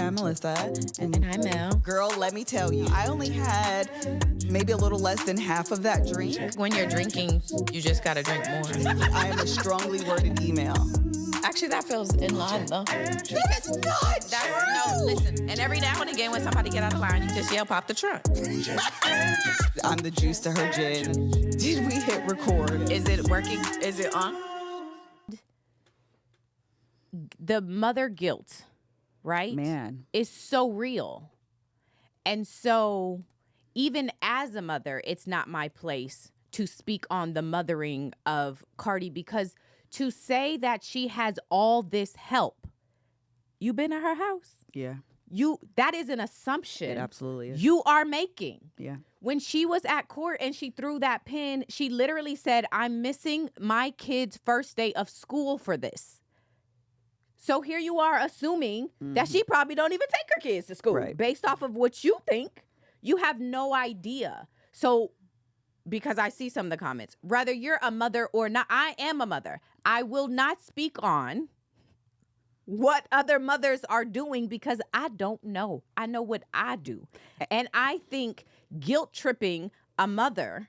I'm Melissa. And I'm Mel. Girl, let me tell you, I only had maybe a little less than half of that drink. When you're drinking, you just gotta drink more. I am a strongly worded email. Actually, that feels in line, though. That's not true. No, listen. And every now and again, when somebody get out of line, you just yell, "Pop the trunk." I'm the juice to her gin. Did we hit record? Is it working? Is it on? The mother guilt, right? Man. Is so real. And so even as a mother, it's not my place to speak on the mothering of Cardi, because to say that she has all this help, you been at her house? Yeah. That is an assumption. It absolutely is. You are making. Yeah. When she was at court and she threw that pin, she literally said, "I'm missing my kid's first day of school for this." So here you are assuming that she probably don't even take her kids to school. Right. Based off of what you think. You have no idea. So because I see some of the comments, whether you're a mother or not, I am a mother. I will not speak on what other mothers are doing because I don't know. I know what I do. And I think guilt tripping a mother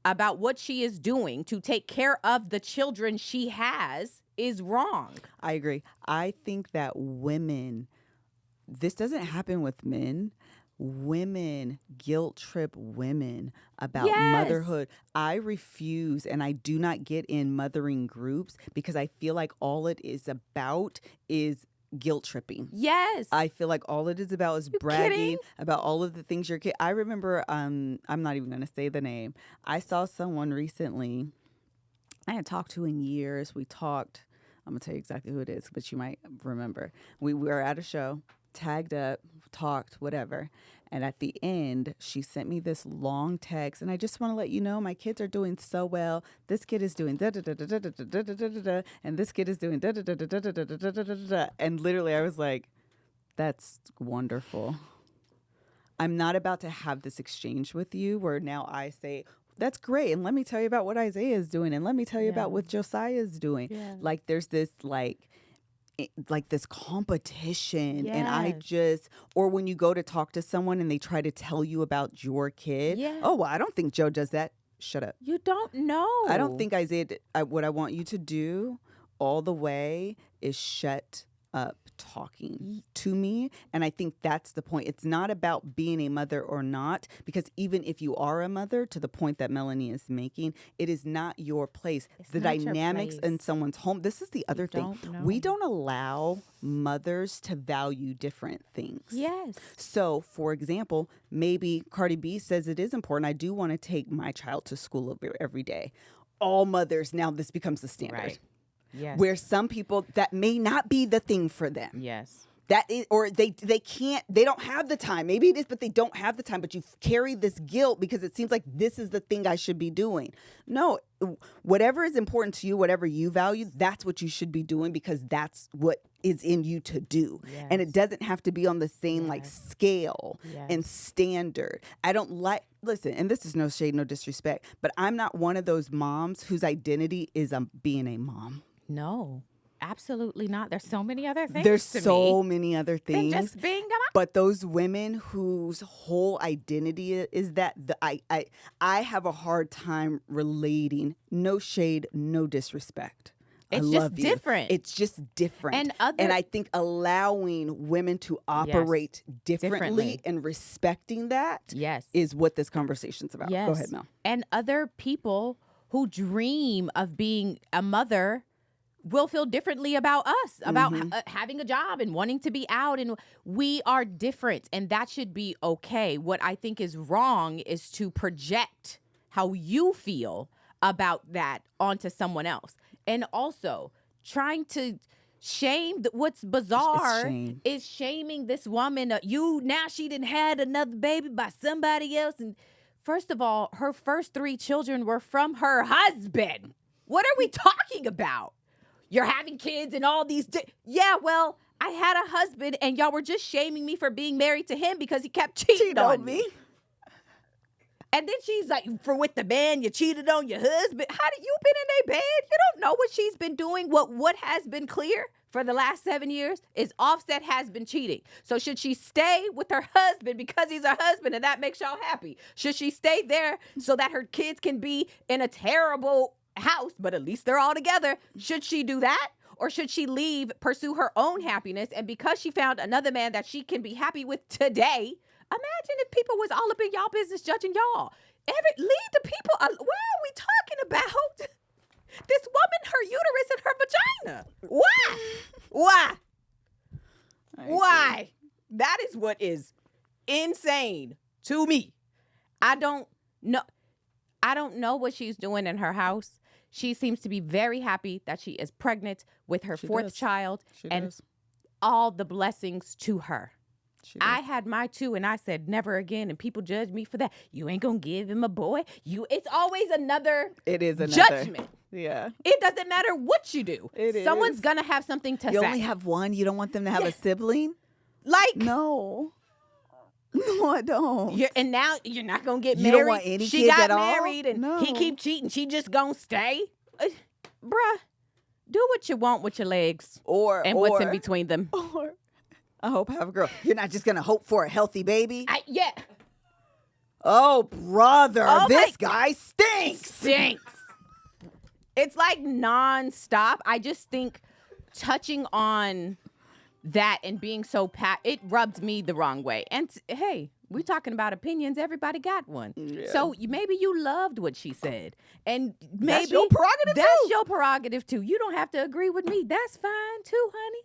about what she is doing to take care of the children she has is wrong. I agree. I think that women, this doesn't happen with men. Women guilt trip women about motherhood. I refuse, and I do not get in mothering groups because I feel like all it is about is guilt tripping. Yes. I feel like all it is about is bragging kidding? about all of the things your kid. I remember, I'm not even going to say the name. I saw someone recently I hadn't talked to in years. We talked. I'm going to tell you exactly who it is, but you might remember. We were at a show, tagged up, talked, whatever. And at the end, she sent me this long text. And I just want to let you know, my kids are doing so well. This kid is doing da da da da da da da da da da da, and this kid is doing da da da da da da da da da da da. And literally, I was like, that's wonderful. I'm not about to have this exchange with you where now I say, that's great. And let me tell you about what Isaiah is doing. And let me tell you about what Josiah is doing. Yeah. Like there's this like this competition. Yes. And I just, or when you go to talk to someone and they try to tell you about your kid. Yeah. Oh, well, I don't think Joe does that. Shut up. You don't know. I don't think Isaiah did. What I want you to do all the way is shut up talking to me. And I think that's the point. It's not about being a mother or not, because even if you are a mother, to the point that Melanie is making, it is not your place. It's the not your dynamics place. in someone's home. This is the other thing. don't know. We don't allow mothers to value different things. Yes. So, for example, maybe Cardi B says it is important. I do want to take my child to school every day. All mothers, now this becomes the standard. Right. Yes. Where some people, that may not be the thing for them. Yes. That is, or they can't, they don't have the time. Maybe it is, but they don't have the time. But you carry this guilt because it seems like this is the thing I should be doing. No, whatever is important to you, whatever you value, that's what you should be doing because that's what is in you to do. Yes. And it doesn't have to be on the same like scale Yes. and standard. I don't like, listen, and this is no shade, no disrespect, but I'm not one of those moms whose identity is being a mom. No, absolutely not. There's so many other things. There's to so me many other than things. just being a mom. But those women whose whole identity is that I have a hard time relating. No shade, no disrespect. It's I just love you. different. It's just different. And I think allowing women to operate differently and respecting that Yes. is what this conversation's about. Yes. Go ahead, Mel. And other people who dream of being a mother will feel differently about us, about having a job and wanting to be out. And we are different, and that should be okay. What I think is wrong is to project how you feel about that onto someone else. And also trying to shame, what's bizarre shame. is shaming this woman. Now she done had another baby by somebody else. And first of all, her first 3 children were from her husband. What are we talking about? You're having kids and all these. Yeah, well, I had a husband and y'all were just shaming me for being married to him because he kept cheating on me. And then she's like, for with the man, you cheated on your husband. How did you been in their bed? You don't know what she's been doing. What has been clear for the last 7 years is Offset has been cheating. So should she stay with her husband because he's her husband and that makes y'all happy? Should she stay there so that her kids can be in a terrible house, but at least they're all together? Should she do that? Or should she leave, pursue her own happiness? And because she found another man that she can be happy with today, imagine if people was all up in y'all business judging y'all. Leave the people. What are we talking about? This woman, her uterus and her vagina. Why? Why? That is what is insane to me. I don't know what she's doing in her house. She seems to be very happy that she is pregnant with her fourth child and all the blessings to her. I had my 2 and I said never again, and people judge me for that. You ain't gonna give him a boy. It's always another judgment. Yeah. It doesn't matter what you do. Someone's gonna have something to say. You only have one. You don't want them to have a sibling? Like no, I don't. And now you're not gonna get you married. Don't want any she kids got at married all? and No. he keep cheating. She just gonna stay, bruh. Do what you want with your legs, and what's in between them. Or I hope I have a girl. You're not just gonna hope for a healthy baby. Yeah. Oh, brother, this guy stinks. It's like nonstop. I just think touching on that and being so it rubbed me the wrong way. And hey, we're talking about opinions. Everybody got one. Yeah. So maybe you loved what she said, and maybe that's your prerogative. That's your prerogative too. You don't have to agree with me. That's fine too, honey.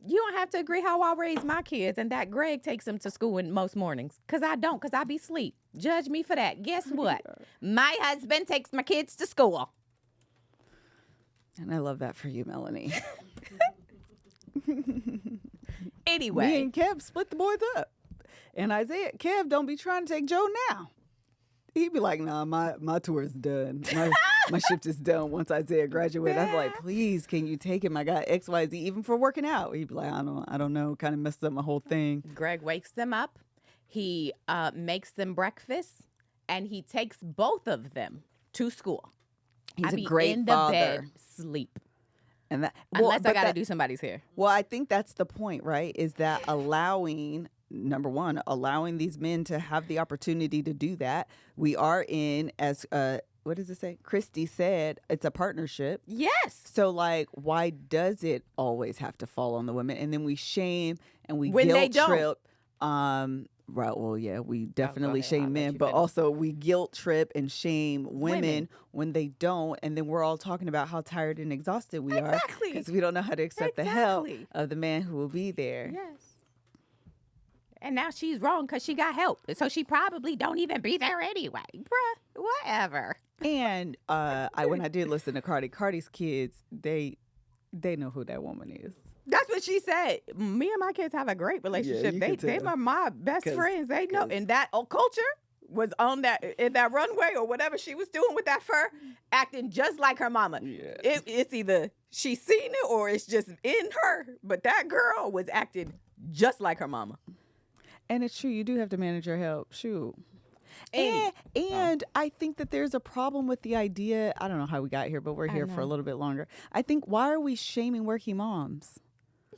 You don't have to agree how I raise my kids and that Greg takes them to school in most mornings. Because I don't, because I be asleep. Judge me for that. Guess what? My husband takes my kids to school. And I love that for you, Melanie. Anyway. Me and Kev split the boys up. And Isaiah, Kev, don't be trying to take Joe now. He'd be like, nah, my tour is done. My shift is done once Isaiah graduated. I'd be like, please, can you take him? I got XYZ, even for working out. He'd be like, I don't know. Kind of messed up my whole thing. Greg wakes them up. He makes them breakfast. And he takes both of them to school. He's a great father. In the bed, sleep. And that, unless I got to do somebody's hair. Well, I think that's the point, right? Is that number one, allowing these men to have the opportunity to do that. We are in, as what does it say? Christy said, it's a partnership. Yes. So, like, why does it always have to fall on the women? And then we shame and we when guilt they trip. Right. Well, yeah, we definitely shame men, but also we guilt trip and shame women when they don't. And then we're all talking about how tired and exhausted we are because we don't know how to accept the help of the man who will be there. Yes. And now she's wrong because she got help. So she probably don't even be there anyway. Bruh, whatever. And when I did listen to Cardi's kids, they know who that woman is. That's what she said. Me and my kids have a great relationship. Yeah, they are my best friends. They know. And that culture was on in that runway or whatever she was doing with that fur, acting just like her mama. Yeah. It's either she's seen it or it's just in her. But that girl was acting just like her mama. And it's true. You do have to manage your health. Shoot. And I think that there's a problem with the idea. I don't know how we got here, but we're here for a little bit longer. I think, why are we shaming working moms?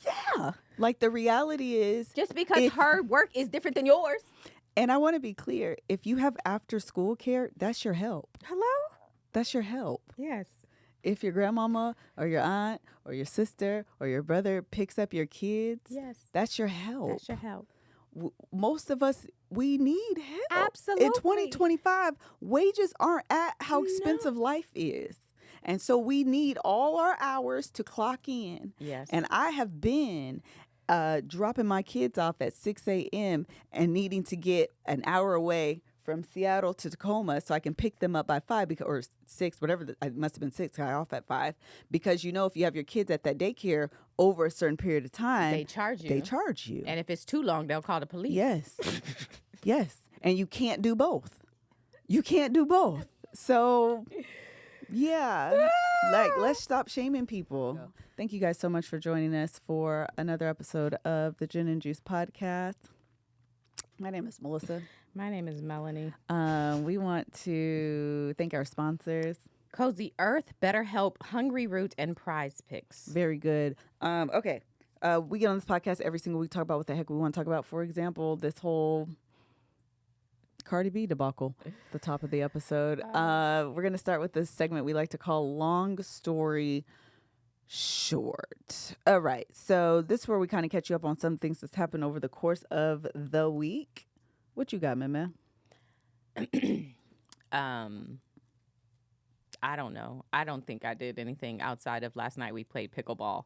Yeah. Like, the reality is, just because her work is different than yours. And I want to be clear. If you have after school care, that's your help. Hello? That's your help. Yes. If your grandmama or your aunt or your sister or your brother picks up your kids, yes, that's your help. That's your help. Most of us, we need help. Absolutely. In 2025, wages aren't at how expensive life is. And so we need all our hours to clock in. Yes. And I have been dropping my kids off at 6 a.m. and needing to get an hour away from Seattle to Tacoma so I can pick them up by 5 or 6, whatever. It must have been 6. I off at 5 because if you have your kids at that daycare over a certain period of time, they charge you. And if it's too long, they'll call the police. Yes, yes, and you can't do both. So, yeah, let's stop shaming people. Yeah. Thank you guys so much for joining us for another episode of the Gin and Juice podcast. My name is Melissa. My name is Melanie. We want to thank our sponsors, Cozy Earth, BetterHelp, Hungry Root, and Prize Picks. Very good. Okay. We get on this podcast every single week, talk about what the heck we want to talk about. For example, this whole Cardi B debacle at the top of the episode. We're going to start with this segment we like to call Long Story Short. All right. So this is where we kind of catch you up on some things that's happened over the course of the week. What you got, man? I don't know. I don't think I did anything outside of last night we played pickleball.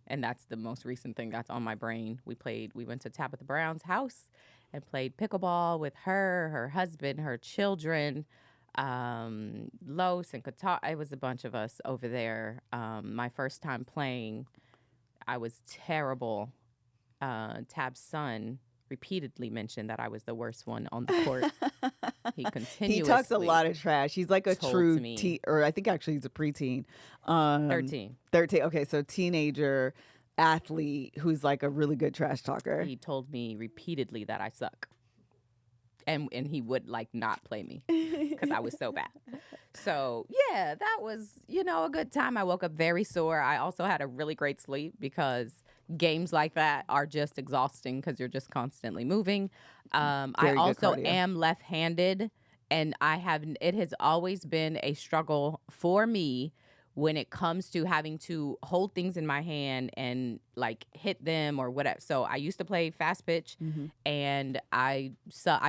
And that's the most recent thing that's on my brain. We went to Tabitha Brown's house and played pickleball with her husband, her children, Los and Qatar. It was a bunch of us over there. My first time playing, I was terrible. Tab's son repeatedly mentioned that I was the worst one on the court. He continuously He talks a lot of trash. He's like a true teen, or I think actually he's a preteen. 13. Okay, so teenager athlete who's like a really good trash talker. He told me repeatedly that I suck. And he would like not play me because I was so bad. So yeah, that was, a good time. I woke up very sore. I also had a really great sleep because games like that are just exhausting because you're just constantly moving. I also am left-handed, and it has always been a struggle for me when it comes to having to hold things in my hand and like hit them or whatever. So I used to play fast pitch, and I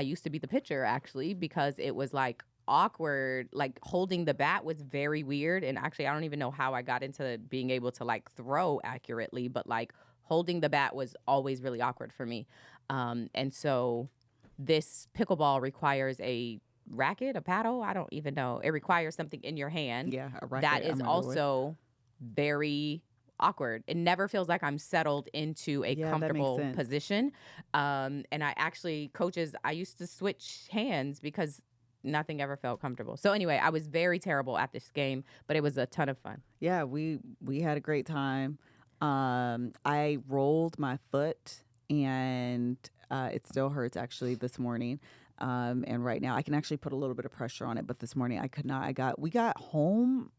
used to be the pitcher actually because it was like awkward. Like holding the bat was very weird, and actually I don't even know how I got into being able to like throw accurately, but like holding the bat was always really awkward for me. And so this pickleball requires a racket, a paddle, I don't even know. It requires something in your hand. Yeah, a racket. That is also very awkward. It never feels like I'm settled into a comfortable position. And I actually, coaches, I used to switch hands because nothing ever felt comfortable. So anyway, I was very terrible at this game, but it was a ton of fun. Yeah, we had a great time. I rolled my foot, and it still hurts actually this morning. And right now I can actually put a little bit of pressure on it, but this morning I could not. I got home,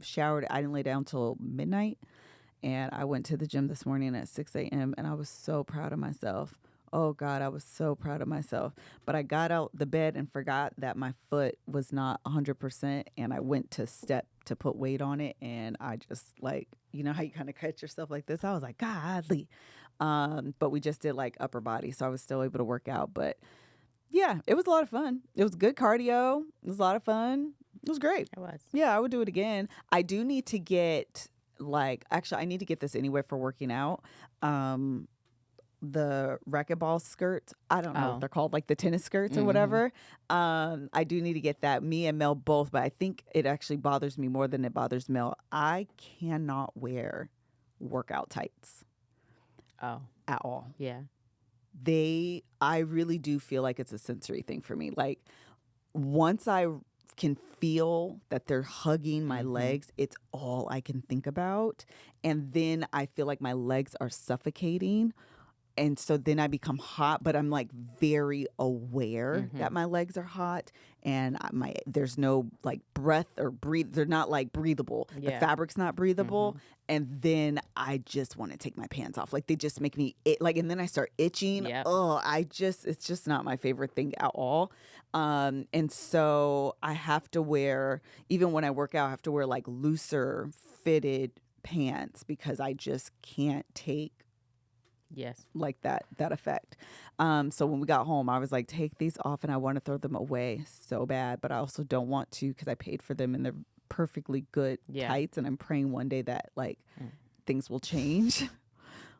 showered. I didn't lay down till midnight, and I went to the gym this morning at 6 a.m. and I was so proud of myself. Oh God, I was so proud of myself. But I got out the bed and forgot that my foot was not 100%, and I went to step to put weight on it, and I just like, you know how you kind of catch yourself like this? I was like, godly. But we just did like upper body, so I was still able to work out. But yeah, it was a lot of fun. It was good cardio. It was a lot of fun. It was great. It was. Yeah, I would do it again. I do need to get I need to get this anyway for working out. The racquetball skirts. I don't know what they're called, like the tennis skirts or whatever. I do need to get that. Me and Mel both, but I think it actually bothers me more than it bothers Mel. I cannot wear workout tights. Oh. At all. Yeah. I really do feel like it's a sensory thing for me. Like once I can feel that they're hugging my legs, it's all I can think about. And then I feel like my legs are suffocating. And so then I become hot, but I'm like very aware that my legs are hot, and there's no like breath or breathe. They're not like breathable. Yeah. The fabric's not breathable. And then I just want to take my pants off. Like they just make me and then I start itching. Yep. Oh, it's just not my favorite thing at all. And so I have to wear, even when I work out, I have to wear like looser fitted pants because I just can't take like that effect. So when we got home, I was like, take these off, and I want to throw them away so bad, but I also don't want to because I paid for them and they're perfectly good tights, and I'm praying one day that like things will change.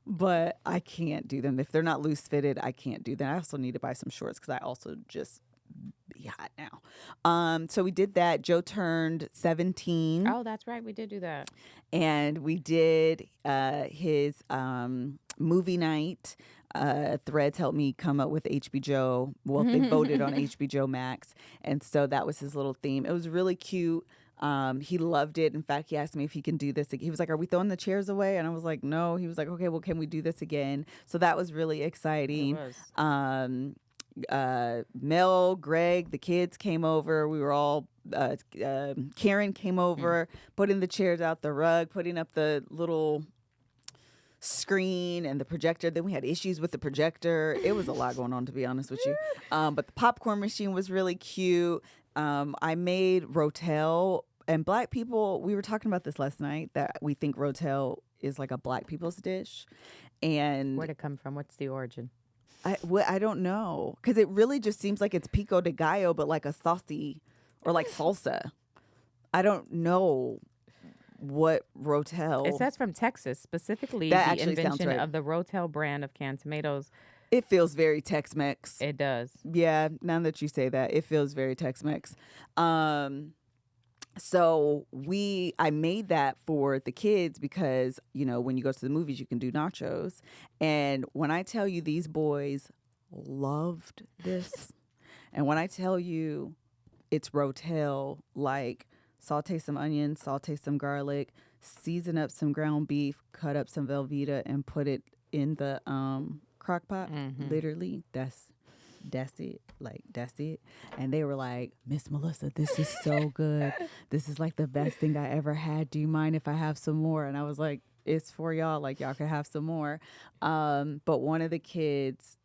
But I can't do them. If they're not loose fitted, I can't do them. I also need to buy some shorts because I also just be hot now. So we did that. Joe turned 17. Oh, that's right. We did do that. And we did his movie night. Threads helped me come up with HBJO. Well, they voted on HBJO Max. And so that was his little theme. It was really cute. He loved it. In fact, he asked me if he can do this. He was like, are we throwing the chairs away? And I was like, no. He was like, okay, well, can we do this again? So that was really exciting. It was. Mel, Greg, the kids came over. We were all Karen came over, putting the chairs out, the rug, putting up the little screen and the projector. Then we had issues with the projector. It was a lot going on, to be honest with you. But the popcorn machine was really cute. I made rotel, and Black people, we were talking about this last night, that we think rotel is like a Black people's dish. And Where'd it come from? What's the origin? I don't know, because it really just seems like it's pico de gallo, but like a saucy or like salsa. I don't know what rotel. It says from Texas, specifically That the actually sounds invention right. of the rotel brand of canned tomatoes. It feels very Tex-Mex. It does. Yeah, now that you say that, it feels very Tex-Mex. So I made that for the kids because, you know, when you go to the movies, you can do nachos. And when I tell you these boys loved this, and when I tell you it's rotel, like saute some onions, saute some garlic, season up some ground beef, cut up some Velveeta, and put it in the crock pot. Literally, that's it. Like, that's it. And they were like, Miss Melissa, this is so good. This is like the best thing I ever had. Do you mind if I have some more? And I was like, it's for y'all. Like, y'all can have some more. But one of the kids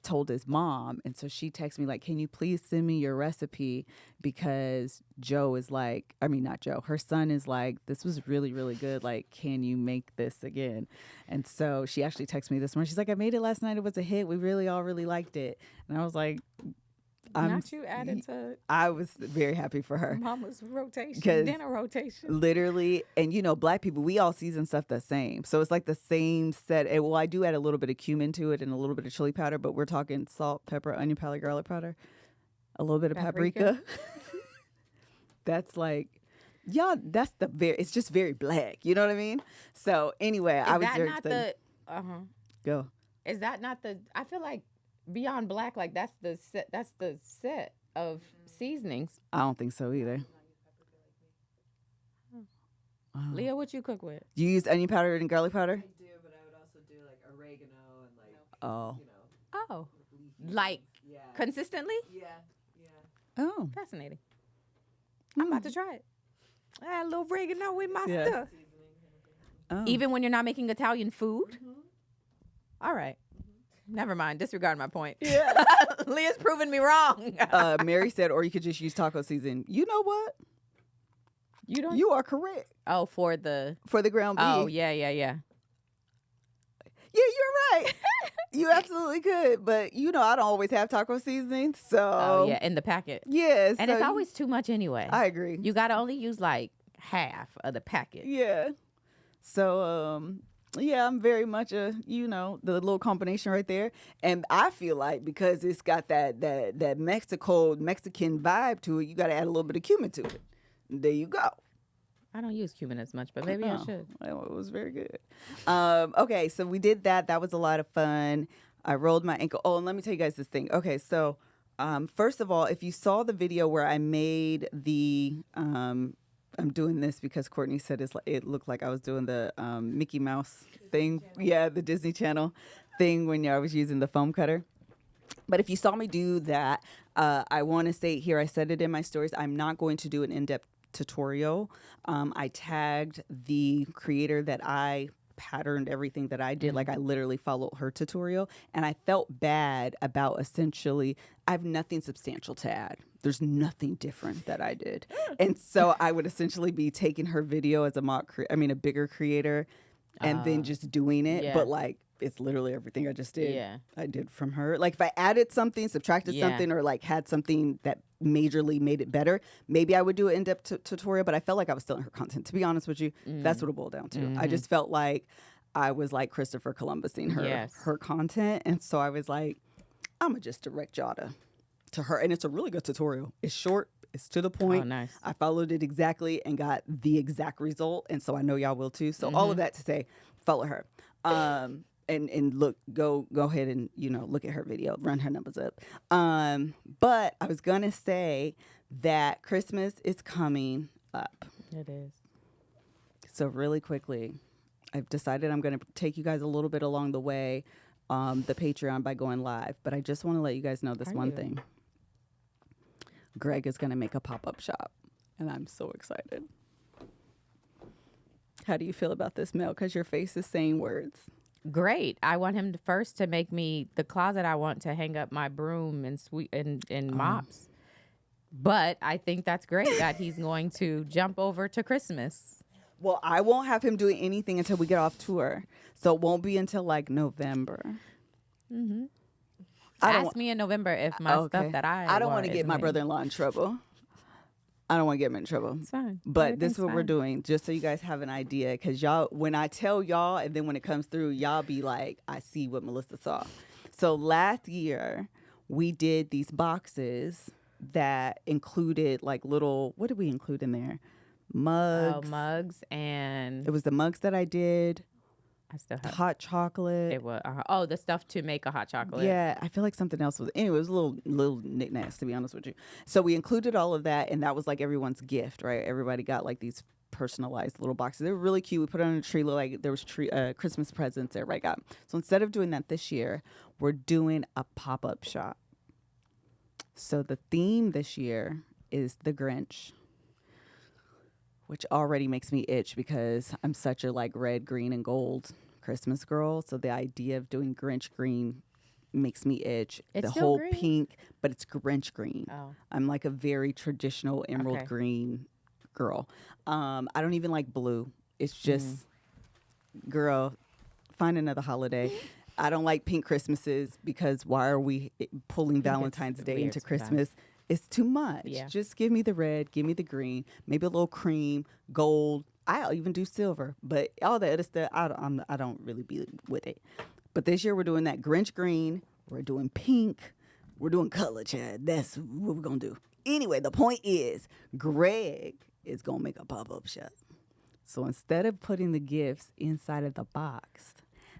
told his mom, and so she texted me like, can you please send me your recipe, because Joe is like, I mean, not Joe, her son is like, this was really, really good, like, can you make this again? And so she actually texted me this morning. She's like, I made it last night, it was a hit, we all really liked it. And I was like, Not you added to I was very happy for her. mama's rotation, 'Cause dinner rotation. Literally, and you know, Black people, we all season stuff the same. So it's like the same set. And, well, I do add a little bit of cumin to it and a little bit of chili powder, but we're talking salt, pepper, onion powder, garlic powder, a little bit of paprika. That's like, yeah, that's it's just very Black. You know what I mean? So anyway, I was very excited. Go. Is that not the, I feel like Beyond Black, like that's the set of seasonings. I don't think so either. Leah, what you cook with? Do you use onion powder and garlic powder? I do, but I would also do like oregano and like, Oh. you know. Oh, like Yeah. consistently? Yeah. Oh. Fascinating. I'm about to try it. Add a little oregano with my Yeah. stuff. Oh. Even when you're not making Italian food? All right. Never mind. Disregard my point. Yeah. Leah's proven me wrong. Mary said, or you could just use taco season. You know what? You don't? You are correct. Oh, for the Ground beef. Oh, yeah. Yeah, you're right. You absolutely could. But, you know, I don't always have taco seasoning. So. Oh, yeah, in the packet. Yes. And it's always too much anyway. I agree. You got to only use like half of the packet. Yeah. So, yeah, I'm very much the little combination right there. And I feel like because it's got that Mexican vibe to it, you got to add a little bit of cumin to it. There you go. I don't use cumin as much, but maybe I should. Well, it was very good. Okay, so we did that. That was a lot of fun. I rolled my ankle. Oh, and let me tell you guys this thing. Okay, so first of all, if you saw the video where I made the I'm doing this because Courtney said it looked like I was doing the Mickey Mouse thing. Yeah, the Disney Channel thing when I was using the foam cutter. But if you saw me do that, I want to say here, I said it in my stories, I'm not going to do an in-depth tutorial. I tagged the creator that I patterned everything that I did. Like I literally followed her tutorial, and I felt bad about essentially, I have nothing substantial to add. There's nothing different that I did. And so I would essentially be taking her video as a bigger creator and then just doing it. Yeah. But like, it's literally everything I just did. Yeah. I did from her. Like if I added something, subtracted something, or like had something that majorly made it better, maybe I would do an in-depth tutorial, but I felt like I was stealing her content. To be honest with you, that's what it boiled down to. I just felt like I was like Christopher Columbusing her content. And so I was like, I'm going to just direct y'all to her. And it's a really good tutorial. It's short. It's to the point. Oh, nice. I followed it exactly and got the exact result. And so I know y'all will too. So all of that to say, follow her. And look, go ahead and, look at her video, run her numbers up. But I was going to say that Christmas is coming up. It is. So really quickly, I've decided I'm going to take you guys a little bit along the way, the Patreon by going live. But I just want to let you guys know this one thing. Greg is going to make a pop-up shop. and I'm so excited. How do you feel about this, Mel? Because your face is saying words. Great. I want him to first to make me the closet. I want to hang up my broom and mops. But I think that's great that he's going to jump over to Christmas. Well, I won't have him doing anything until we get off tour. So it won't be until like November. Mm-hmm. Ask me in November if my stuff that I don't want to get my brother-in-law in trouble. I don't want to get him in trouble. It's fine. But this is what we're doing, just so you guys have an idea. Because y'all, when I tell y'all, and then when it comes through, y'all be like, I see what Melissa saw. So last year, we did these boxes that included like little, what did we include in there? Mugs. Oh, mugs and... It was the mugs that I did. I still have hot chocolate. it. Was the stuff to make a hot chocolate. Yeah, I feel like something else was. Anyway, it was little knickknacks, to be honest with you. So we included all of that, and that was like everyone's gift, right? Everybody got like these personalized little boxes. They were really cute. We put it on a tree, like there was Christmas presents everybody got. So instead of doing that this year, we're doing a pop-up shop. So the theme this year is the Grinch, which already makes me itch because I'm such a like red, green, and gold Christmas girl. So the idea of doing Grinch green makes me itch. It's the still whole green? pink, but it's Grinch green. Oh. I'm like a very traditional emerald Okay. green girl. I don't even like blue. It's just, girl, find another holiday. I don't like pink Christmases because why are we pulling Valentine's Day weird into sometimes. Christmas? It's too much. Yeah. Just give me the red, give me the green, maybe a little cream, gold. I'll even do silver, but all the other stuff, I don't really be with it. But this year we're doing that Grinch green. We're doing pink. We're doing color, Chad. That's what we're going to do. Anyway, the point is Greg is going to make a pop-up shop. So instead of putting the gifts inside of the box,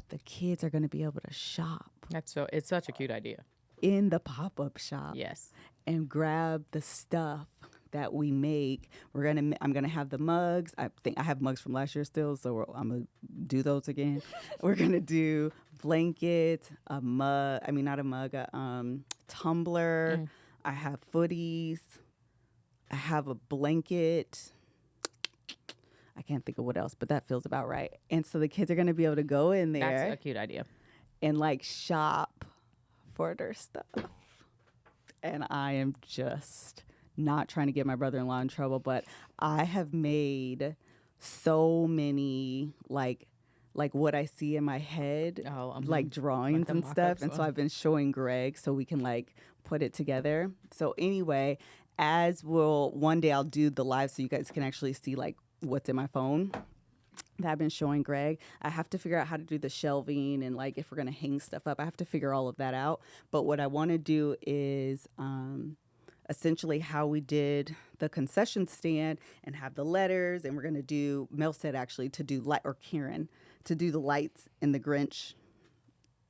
the kids are going to be able to shop It's such a cute idea. in the pop-up shop. Yes. And grab the stuff that we make. I'm gonna have the mugs. I think I have mugs from last year still, so I'm gonna do those again. We're gonna do blankets, a mug. I mean, not a mug, a tumbler. I have footies. I have a blanket. I can't think of what else, but that feels about right. And so the kids are gonna be able to go in there That's a cute idea. and like shop for their stuff. And I am just not trying to get my brother-in-law in trouble, but I have made so many like what I see in my head, like drawings the and stuff. mock-ups And so one. I've been showing Greg so we can like put it together. So anyway, one day I'll do the live so you guys can actually see like what's in my phone that I've been showing Greg. I have to figure out how to do the shelving and like if we're gonna hang stuff up. I have to figure all of that out. But what I want to do is essentially how we did the concession stand and have the letters, and we're gonna do. Mel said actually to do Karen to do the lights in the Grinch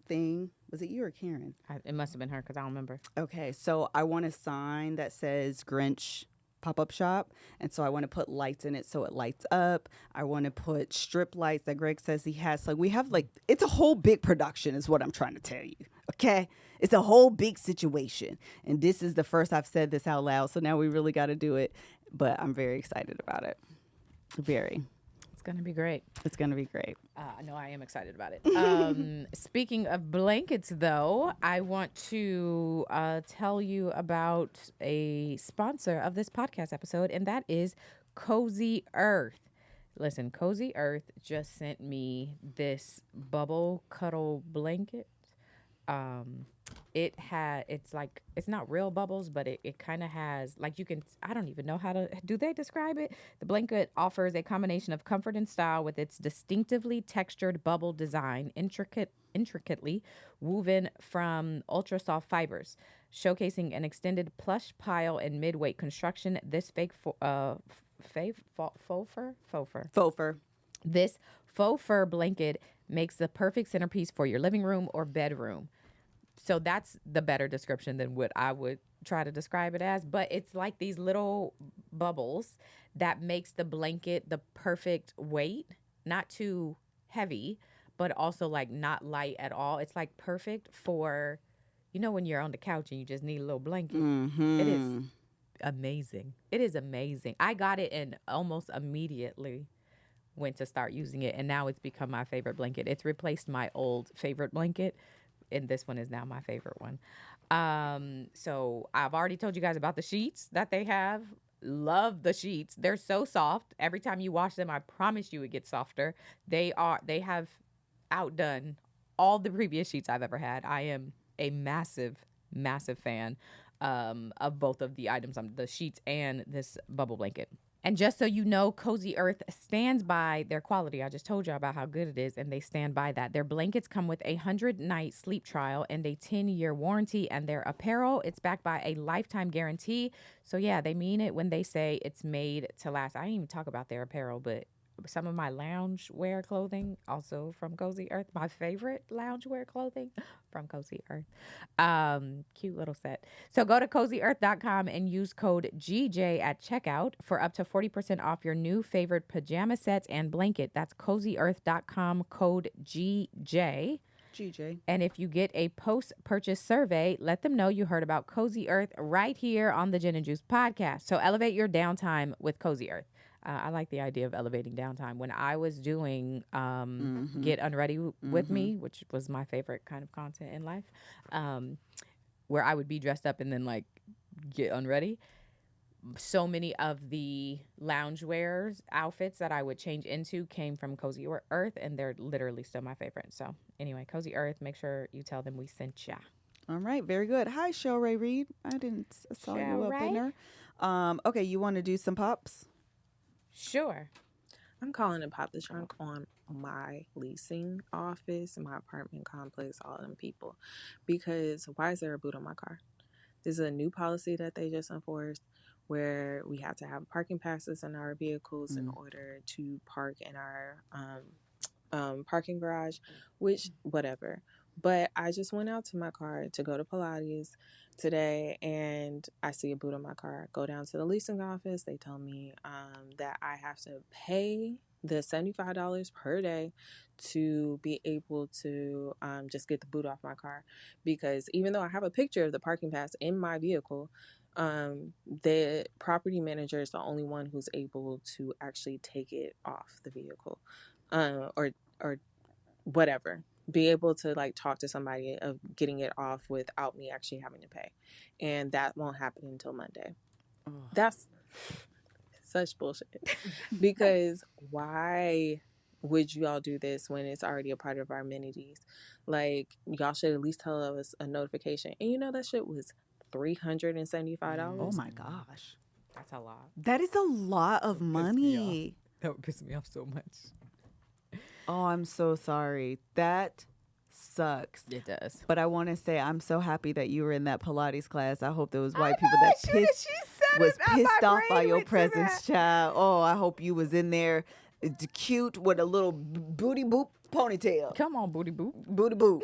thing. Was it you or Karen? It must have been her because I don't remember. Okay, so I want a sign that says Grinch pop-up shop, and so I want to put lights in it so it lights up. I want to put strip lights that Greg says he has. So we have like, it's a whole big production is what I'm trying to tell you, okay? It's a whole big situation, and this is the first I've said this out loud, so now we really got to do it, but I'm very excited about it. Very. It's going to be great. It's going to be great. No, I am excited about it. Speaking of blankets, though, I want to tell you about a sponsor of this podcast episode, and that is Cozy Earth. Listen, Cozy Earth just sent me this bubble cuddle blanket. It's not real bubbles, but it kind of has, like, I don't even know do they describe it? The blanket offers a combination of comfort and style with its distinctively textured bubble design, intricately woven from ultra soft fibers, showcasing an extended plush pile and mid-weight construction. This Faux fur. This faux fur blanket makes the perfect centerpiece for your living room or bedroom. So that's the better description than what I would try to describe it as. But it's like these little bubbles that makes the blanket the perfect weight, not too heavy, but also like not light at all. It's like perfect for, when you're on the couch and you just need a little blanket. Mm-hmm. amazing. It is amazing. I got it and almost immediately went to start using it, and now it's become my favorite blanket. It's replaced my old favorite blanket, and this one is now my favorite one. So I've already told you guys about the sheets that they have. Love the sheets. They're so soft. Every time you wash them, I promise you it gets softer. They have outdone all the previous sheets I've ever had. I am a massive fan of both of the items, the sheets and this bubble blanket. And just so you know, Cozy Earth stands by their quality. I just told you about how good it is, and they stand by that. Their blankets come with a 100-night sleep trial and a 10-year warranty, and their apparel, it's backed by a lifetime guarantee. So, yeah, they mean it when they say it's made to last. I didn't even talk about their apparel, but some of my loungewear clothing, also from Cozy Earth. My favorite loungewear clothing from Cozy Earth. Cute little set. So go to CozyEarth.com and use code GJ at checkout for up to 40% off your new favorite pajama sets and blanket. That's CozyEarth.com, code GJ. GJ. And if you get a post-purchase survey, let them know you heard about Cozy Earth right here on the Gin and Juice podcast. So elevate your downtime with Cozy Earth. I like the idea of elevating downtime. When I was doing Get Unready with Me, which was my favorite kind of content in life, where I would be dressed up and then like get unready, so many of the loungewear outfits that I would change into came from Cozy Earth, and they're literally still my favorite. So anyway, Cozy Earth, make sure you tell them we sent ya. All right, very good. Hi, Shell Ray Reed. I saw you up in there. Okay, you want to do some pops? Sure. I'm calling to pop the trunk on my leasing office, my apartment complex, all of them people. Because why is there a boot on my car? This is a new policy that they just enforced where we have to have parking passes in our vehicles in order to park in our parking garage, which, whatever. But I just went out to my car to go to Pilates today, and I see a boot on my car. Go down to the leasing office. They tell me that I have to pay the $75 per day to be able to just get the boot off my car. Because even though I have a picture of the parking pass in my vehicle, the property manager is the only one who's able to actually take it off the vehicle, or whatever. Be able to like talk to somebody of getting it off without me actually having to pay, and that won't happen until Monday. That's such bullshit. Because why would you all do this when it's already a part of our amenities? Like, y'all should at least tell us a notification. And you know that shit was $375. Oh my gosh, That's a lot. that is a lot of money. That would piss me off so much. Oh, I'm so sorry. That sucks. It does. But I want to say I'm so happy that you were in that Pilates class. I hope those white people that was pissed off by your presence, child. Oh, I hope you was in there cute with a little booty boop ponytail. Come on, booty boop. Booty boop.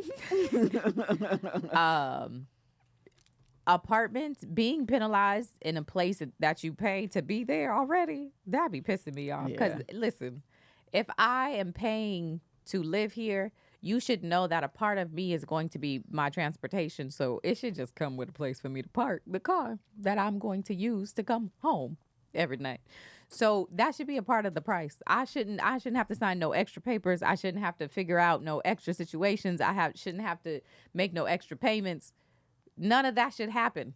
Apartments being penalized in a place that you pay to be there already, that'd be pissing me off. Because listen, if I am paying to live here, you should know that a part of me is going to be my transportation. So it should just come with a place for me to park the car that I'm going to use to come home every night. So that should be a part of the price. I shouldn't have to sign no extra papers. I shouldn't have to figure out no extra situations. Shouldn't have to make no extra payments. None of that should happen.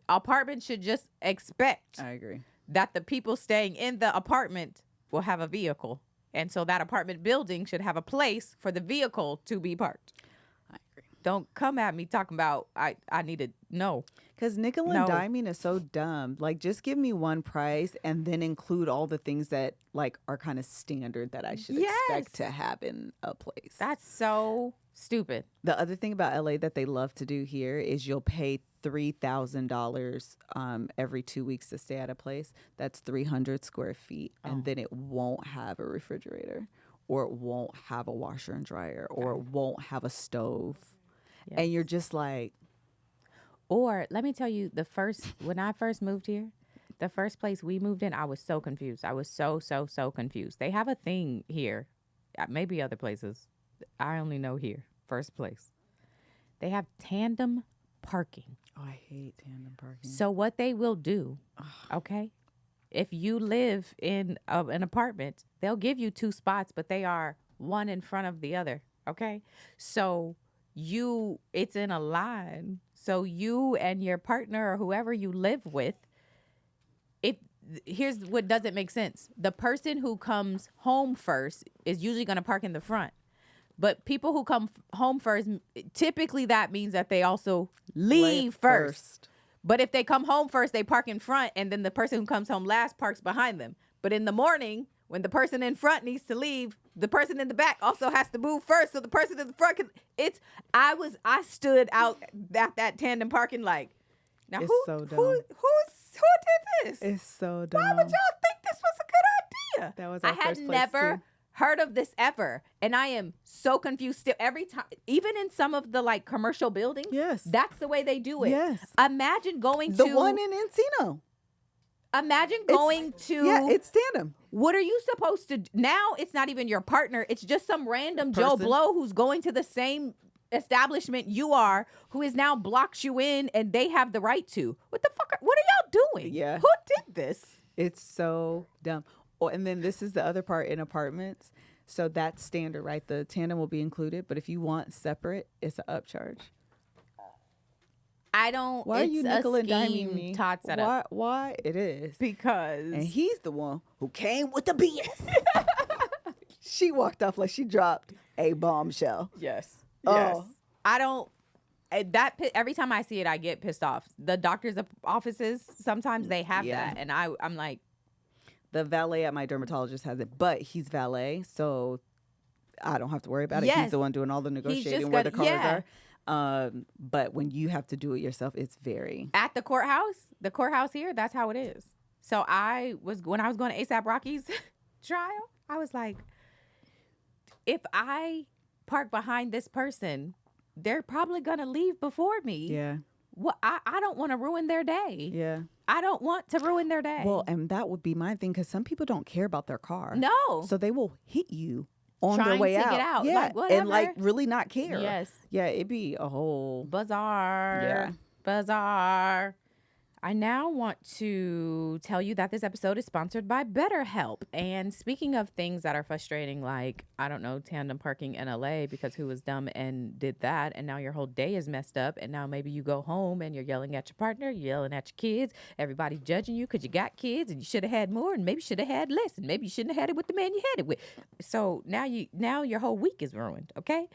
Apartments should just expect I agree that the people staying in the apartment will have a vehicle. And so that apartment building should have a place for the vehicle to be parked. I agree. Don't come at me talking about I need to know. Because nickel and diming is so dumb. Like, just give me one price and then include all the things that like are kind of standard that I should expect to have in a place. That's so stupid. The other thing about LA that they love to do here is you'll pay $3,000 every 2 weeks to stay at a place. That's 300 square feet. And then it won't have a refrigerator, or it won't have a washer and dryer, or it won't have a stove. Yes. And you're just like. Or let me tell you, when I first moved here, the first place we moved in, I was so confused. I was so confused. They have a thing here, maybe other places. I only know here, first place. They have tandem parking. Oh, I hate tandem parking. So what they will do, okay, if you live in an apartment, they'll give you 2 spots, but they are one in front of the other, okay? So it's in a line. So you and your partner or whoever you live with, here's what doesn't make sense. The person who comes home first is usually going to park in the front. But people who come home first, typically that means that they also leave first. But if they come home first, they park in front, and then the person who comes home last parks behind them. But in the morning, when the person in front needs to leave, the person in the back also has to move first. So the person in the front can. I stood out at that tandem parking like, now It's who so dumb. who did this? It's so dumb. Why would y'all think this was a good idea? That was I our had first place, never too. heard of this ever, and I am so confused still. Every time, even in some of the like commercial buildings, Yes. that's the way they do it. Yes. Imagine going The to one in Encino. Imagine going to Yeah, it's tandem. what are you supposed to now? It's not even your partner. It's just some random Joe Person. Blow who's going to the same establishment you are, who is now blocks you in, and they have the right to. What the fuck? What are y'all doing? Yeah. Who did this? It's so dumb. Oh, and then this is the other part in apartments. So that's standard, right? The tandem will be included, but if you want separate, it's an upcharge. I don't. Why are it's you a nickel and diming scheme me? Todd set up. Why it is? Because And he's the one who came with the BS. She walked off like she dropped a bombshell. yes, Oh. yes. I don't. Every time I see it, I get pissed off. The doctor's offices sometimes they have Yeah. that, and I'm like, The valet at my dermatologist has it, but he's valet, so I don't have to worry about it. Yes. He's the one doing all the negotiating just where the gonna- cars yeah. are. But when you have to do it yourself, it's very at the courthouse here, that's how it is. So when I was going to ASAP Rocky's trial, I was like, if I park behind this person, they're probably gonna leave before me. yeah. Well, I don't want to ruin their day. Yeah. I don't want to ruin their day. Well, and that would be my thing because some people don't care about their car. no. So they will hit you on their Trying way to out. get out, Yeah. like, and like whatever. really not care. Yes. Yeah, it'd be a whole Bizarre. Yeah. Bizarre. I now want to tell you that this episode is sponsored by BetterHelp. And speaking of things that are frustrating, like, I don't know, tandem parking in LA because who was dumb and did that, and now your whole day is messed up, and now maybe you go home and you're yelling at your partner, you're yelling at your kids, everybody's judging you because you got kids and you should have had more, and maybe you should have had less, and maybe you shouldn't have had it with the man you had it with. So now your whole week is ruined, okay?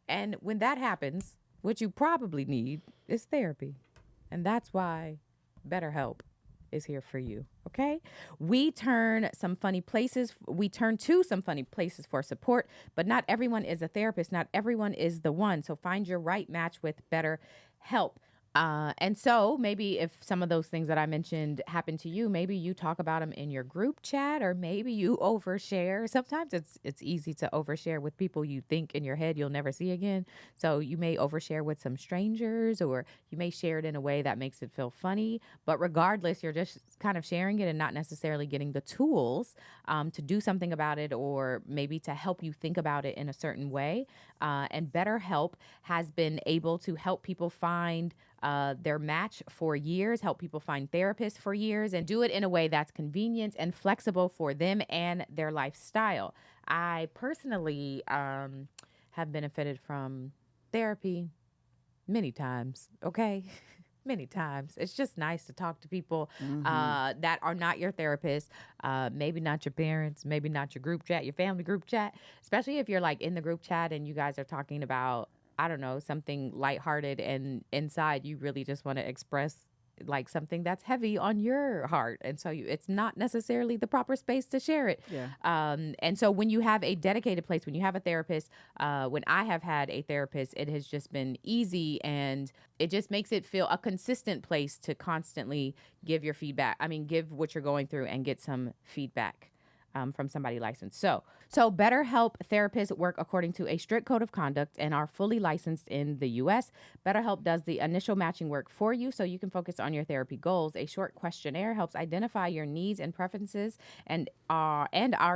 And when that happens, what you probably need is therapy. And that's why BetterHelp is here for you, okay? We turn to some funny places for support, but not everyone is a therapist. Not everyone is the one. So find your right match with BetterHelp. And so maybe if some of those things that I mentioned happen to you, maybe you talk about them in your group chat, or maybe you overshare. Sometimes it's easy to overshare with people you think in your head you'll never see again. So you may overshare with some strangers, or you may share it in a way that makes it feel funny. But regardless, you're just kind of sharing it and not necessarily getting the tools to do something about it, or maybe to help you think about it in a certain way. And BetterHelp has been able to help people find their match for years, help people find therapists for years, and do it in a way that's convenient and flexible for them and their lifestyle. I personally have benefited from therapy many times, okay? Many times. It's just nice to talk to people that are not your therapist, maybe not your parents, maybe not your group chat, your family group chat, especially if you're like in the group chat and you guys are talking about, I don't know, something lighthearted, and inside you really just want to express like something that's heavy on your heart. And so it's not necessarily the proper space to share it. Yeah. And so when you have a dedicated place, when you have a therapist, when I have had a therapist, it has just been easy, and it just makes it feel a consistent place to constantly give your feedback. I mean, give what you're going through and get some feedback from somebody licensed. So BetterHelp therapists work according to a strict code of conduct and are fully licensed in the U.S. BetterHelp does the initial matching work for you so you can focus on your therapy goals. A short questionnaire helps identify your needs and preferences, and our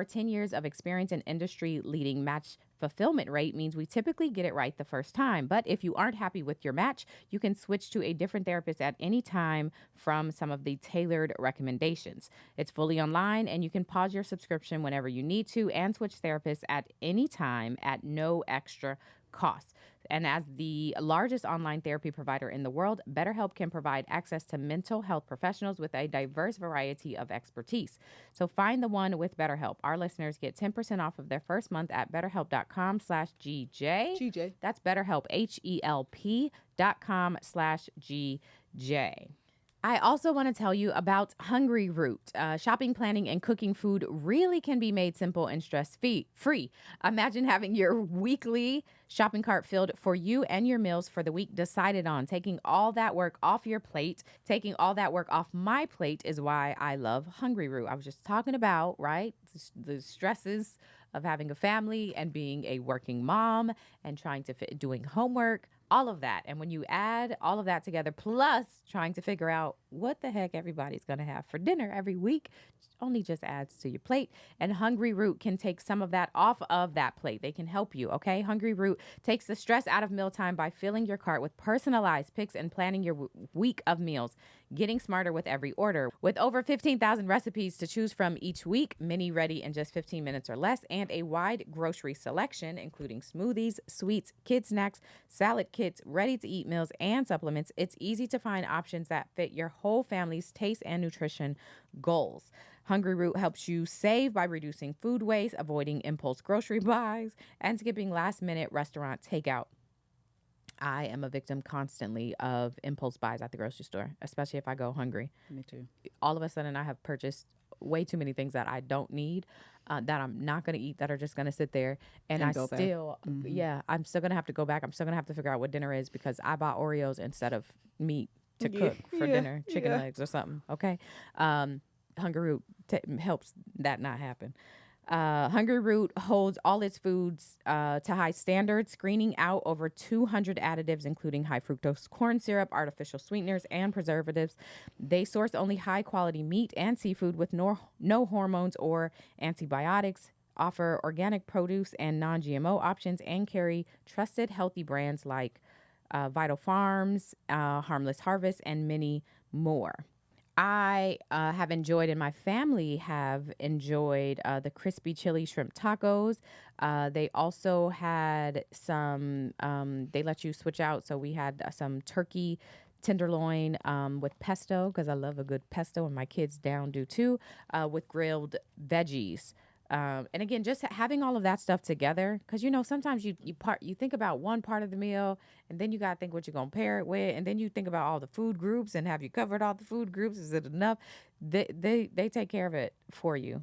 10 years of experience in industry-leading match fulfillment rate means we typically get it right the first time. But if you aren't happy with your match, you can switch to a different therapist at any time from some of the tailored recommendations. It's fully online, and you can pause your subscription whenever you need to and switch therapists at any time at no extra cost. And as the largest online therapy provider in the world, BetterHelp can provide access to mental health professionals with a diverse variety of expertise. So find the one with BetterHelp. Our listeners get 10% off of their first month at BetterHelp.com/GJ. GJ. That's BetterHelp, HELP.com/GJ. I also want to tell you about Hungry Root. Shopping, planning, and cooking food really can be made simple and stress-free. Imagine having your weekly shopping cart filled for you and your meals for the week decided on. Taking all that work off your plate, taking all that work off my plate is why I love Hungry Root. I was just talking about, right, the stresses of having a family and being a working mom and trying to doing homework. All of that. And when you add all of that together, plus trying to figure out what the heck everybody's going to have for dinner every week, only just adds to your plate. And Hungry Root can take some of that off of that plate. They can help you, okay? Hungry Root takes the stress out of mealtime by filling your cart with personalized picks and planning your week of meals. Getting smarter with every order. With over 15,000 recipes to choose from each week, many ready in just 15 minutes or less, and a wide grocery selection, including smoothies, sweets, kid snacks, salad kits, ready-to-eat meals, and supplements, it's easy to find options that fit your whole family's taste and nutrition goals. Hungry Root helps you save by reducing food waste, avoiding impulse grocery buys, and skipping last-minute restaurant takeout. I am a victim constantly of impulse buys at the grocery store, especially if I go hungry. Me too. All of a sudden, I have purchased way too many things that I don't need, that I'm not going to eat, that are just going to sit there. And I go back. still, I'm still going to have to go back. I'm still going to have to figure out what dinner is because I bought Oreos instead of meat to cook for dinner, chicken legs or something. Okay. Hungry Root helps that not happen. Hungry Root holds all its foods to high standards, screening out over 200 additives, including high fructose corn syrup, artificial sweeteners, and preservatives. They source only high-quality meat and seafood with no hormones or antibiotics, offer organic produce and non-GMO options, and carry trusted, healthy brands like Vital Farms, Harmless Harvest, and many more. I have enjoyed, and my family have enjoyed, the crispy chili shrimp tacos. They also had some, they let you switch out. So we had some turkey tenderloin with pesto, because I love a good pesto, and my kids down do too, with grilled veggies. And again, just having all of that stuff together, because sometimes you think about one part of the meal, and then you gotta think what you're gonna pair it with, and then you think about all the food groups, and have you covered all the food groups? Is it enough? They take care of it for you,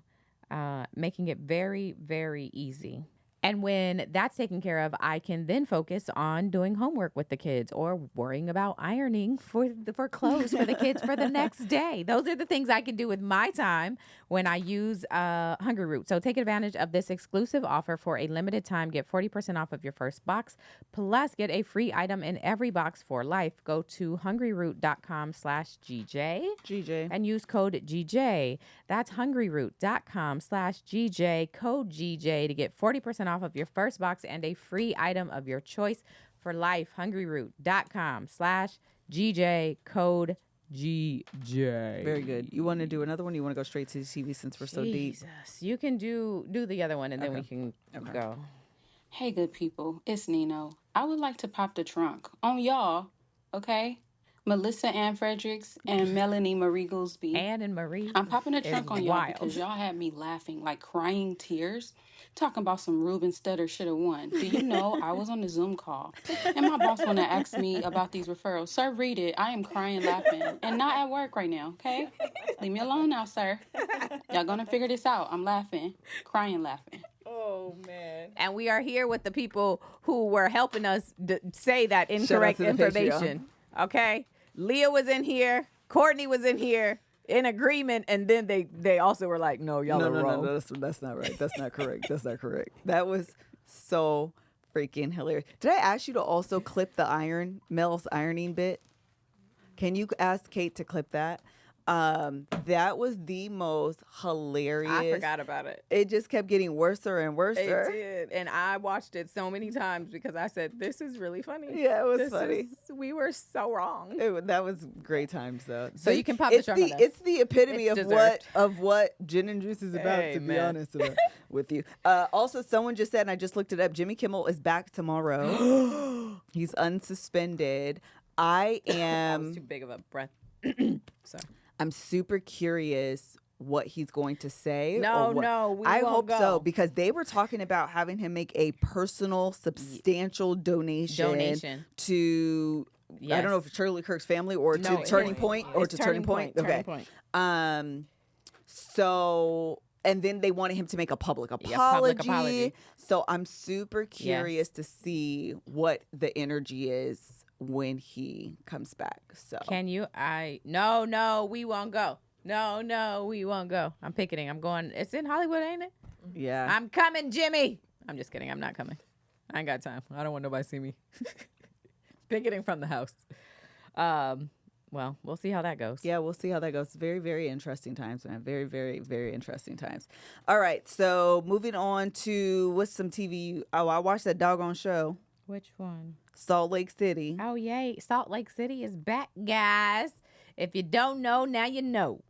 making it very, very easy. And when that's taken care of, I can then focus on doing homework with the kids or worrying about ironing for clothes for the kids for the next day. Those are the things I can do with my time when I use Hungry Root. So take advantage of this exclusive offer for a limited time. Get 40% off of your first box, plus get a free item in every box for life. Go to hungryroot.com/GJ and use code GJ. That's hungryroot.com/GJ, code GJ to get 40% off of your first box and a free item of your choice for life. hungryroot.com/GJ, code GJ. Very good. You want to do another one? You want to go straight to the TV since we're so deep? Jesus, you can do the other one, and then we can go. Hey, good people. It's Nino. I would like to pop the trunk on y'all, okay? Melissa Ann Fredericks and Melanie Marie Goolsby. Ann and Marie. I'm popping the trunk on y'all wild. because y'all had me laughing, like crying tears, talking about some Ruben Studdard should have won. Do you know I was on the Zoom call, and my boss want to ask me about these referrals. Sir, read it. I am crying, laughing, and not at work right now, okay? Leave me alone now, sir. Y'all gonna figure this out. I'm laughing, crying, laughing. Oh, man. And we are here with the people who were helping us say that incorrect information. Okay? Leah was in here. Courtney was in here in agreement. And then they also were like, no, y'all are wrong. No, that's not right. That's not correct. That's not correct. That was so freaking hilarious. Did I ask you to also clip the Mel's ironing bit? Can you ask Kate to clip that? That was the most hilarious. I forgot about it. It just kept getting worse and worse. It did. And I watched it so many times because I said, this is really funny. Yeah, it was funny. We were so wrong. That was great times though. So you can pop the trunk on that. It's the epitome It's of what gin and juice is about, to be honest with you. Also, someone just said, and I just looked it up, Jimmy Kimmel is back tomorrow. He's unsuspended. I That was am too big of a breath. Sorry. I'm super curious what he's going to say. No, we I won't hope go. so, because they were talking about having him make a personal, substantial donation to I don't know if Charlie Kirk's family or to Turning Point or to Turning Point. Okay. So, and then they wanted him to make a public apology. So I'm super curious to see what the energy is when he comes back. So Can you? No, we won't go. No, we won't go. I'm picketing. I'm going. It's in Hollywood, ain't it? yeah. I'm coming, Jimmy. I'm just kidding. I'm not coming. I ain't got time. I don't want nobody to see me. Picketing from the house. Well, we'll see how that goes. Yeah, we'll see how that goes. Very, very interesting times, man. Very, very, very interesting times. All right, so moving on to what's some TV. Oh, I watched that doggone show, Which one? Salt Lake City. Oh, yay. Salt Lake City is back, guys. If you don't know, now you know.